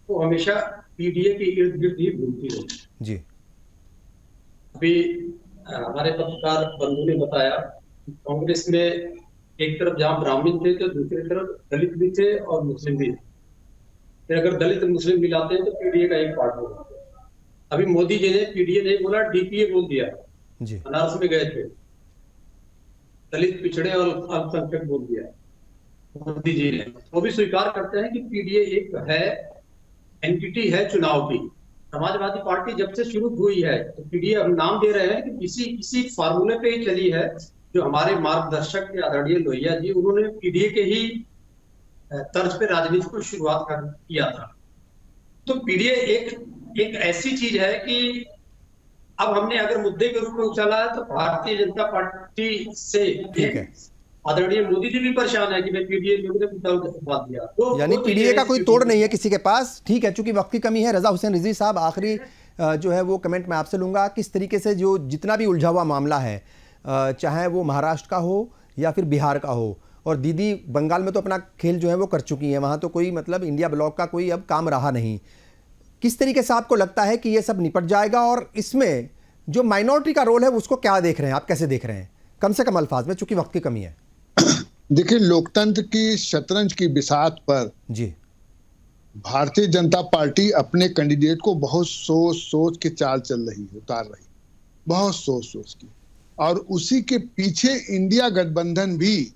वो हमेशा पीडीए के इर्द गिर्द ही घूमती रही। जी अभी हमारे पत्रकार बंधु ने बताया कि कांग्रेस में एक तरफ जहां ब्राह्मण थे तो दूसरी तरफ दलित भी थे और मुस्लिम भी थे। फिर अगर दलित मुस्लिम मिलाते हैं तो पीडीए का एक पार्ट होगा। अभी मोदी जी ने पीडीए नहीं बोला, डीपीए बोल दिया। जी बनारस में गए थे, दलित पिछड़े और अल्पसंख्यक बोल दिया मोदी जी ने। वो भी स्वीकार करते हैं कि पीडीए एक है, एंटिटी है चुनाव की। समाजवादी पार्टी जब से शुरू हुई है तो पीडीए हम नाम दे रहे हैं कि किसी फार्मूले पे ही चली है, जो हमारे मार्गदर्शक आदरणीय लोहिया जी, उन्होंने पीडीए के ही तर्ज पे राजनीति को शुरुआत किया था। तो पीडीए एक ऐसी चीज है कि अब हमने अगर मुद्दे के रूप में उछाला है तो भारतीय जनता पार्टी से ठीक है। आदरणीय मोदी जी भी परेशान है कि भाई पीडीए ने मुद्दा बात दिया। तो यानी पीडीए का कोई तोड़ नहीं है किसी के पास। ठीक है, चूंकि वक्त की कमी है, रजा हुसैन रिजवी साहब आखिरी जो है वो कमेंट मैं आपसे लूंगा। किस तरीके से जो जितना भी उलझा हुआ मामला है, चाहे वो महाराष्ट्र का हो या फिर बिहार का हो, और दीदी बंगाल में तो अपना खेल जो है वो कर चुकी हैं, वहाँ तो कोई मतलब इंडिया ब्लॉक का कोई अब काम रहा नहीं। किस तरीके से आपको लगता है कि ये सब निपट जाएगा, और इसमें जो माइनॉरिटी का रोल है उसको क्या देख रहे हैं आप, कैसे देख रहे हैं, कम से कम अल्फाज में, चूंकि वक्त की कमी है? देखिए, लोकतंत्र की शतरंज की बिसात पर जी भारतीय जनता पार्टी अपने कैंडिडेट को बहुत सोच सोच के चाल चल रही है, उतार रही, बहुत सोच सोच की। और उसी के पीछे इंडिया गठबंधन भी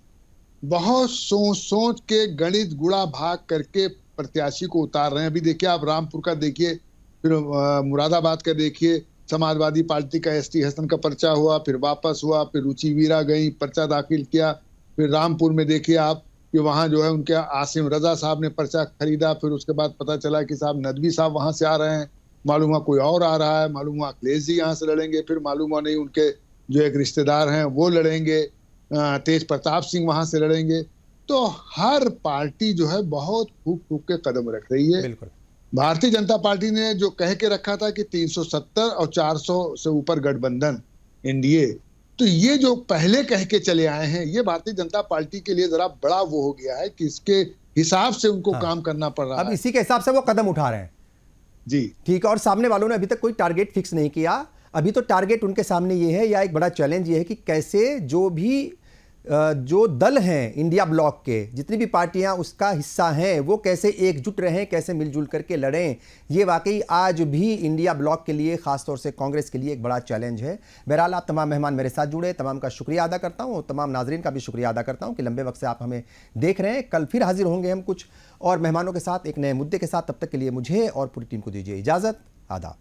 बहुत सोच सोच के गणित गुणा भाग करके प्रत्याशी को उतार रहे हैं। अभी देखिए, आप रामपुर का देखिए, फिर मुरादाबाद का देखिए, समाजवादी पार्टी का एसटी हसन का पर्चा हुआ, फिर वापस हुआ, फिर रुचि वीरा गई, पर्चा दाखिल किया। फिर रामपुर में देखिए आप कि वहां जो है उनके आसिम रजा साहब ने पर्चा खरीदा। फिर उसके बाद पता चला कि साहब नदवी साहब वहां से आ रहे हैं, मालूम हुआ कोई और आ रहा है, मालूम हुआ अखिलेश जी यहाँ से लड़ेंगे, फिर मालूम हुआ नहीं उनके जो एक रिश्तेदार हैं वो लड़ेंगे, तेज प्रताप सिंह वहां से लड़ेंगे। तो हर पार्टी जो है बहुत फूक फूक के कदम रख रही है। बिल्कुल। भारतीय जनता पार्टी ने जो कह के रखा था कि 370 और 400 से ऊपर गठबंधन एनडीए, तो ये जो पहले कह के चले आए हैं, ये भारतीय जनता पार्टी के लिए जरा बड़ा वो हो गया है कि इसके हिसाब से उनको काम करना पड़ रहा है। अब इसी के हिसाब से वो कदम उठा रहे हैं। जी ठीक है, और सामने वालों ने अभी तक कोई टारगेट फिक्स नहीं किया। अभी तो टारगेट उनके सामने ये है, या एक बड़ा चैलेंज ये है कि कैसे जो दल हैं इंडिया ब्लॉक के, जितनी भी पार्टियां उसका हिस्सा हैं, वो कैसे एकजुट रहें, कैसे मिलजुल करके लड़ें। ये वाकई आज भी इंडिया ब्लॉक के लिए, खासतौर से कांग्रेस के लिए एक बड़ा चैलेंज है। बहरहाल, आप तमाम मेहमान मेरे साथ जुड़े, तमाम का शुक्रिया अदा करता हूँ, तमाम नाजरीन का भी शुक्रिया अदा करता हूँ कि लंबे वक्त से आप हमें देख रहे हैं। कल फिर हाजिर होंगे हम कुछ और मेहमानों के साथ, एक नए मुद्दे के साथ। तब तक के लिए मुझे और पूरी टीम को दीजिए इजाज़त। आदाब।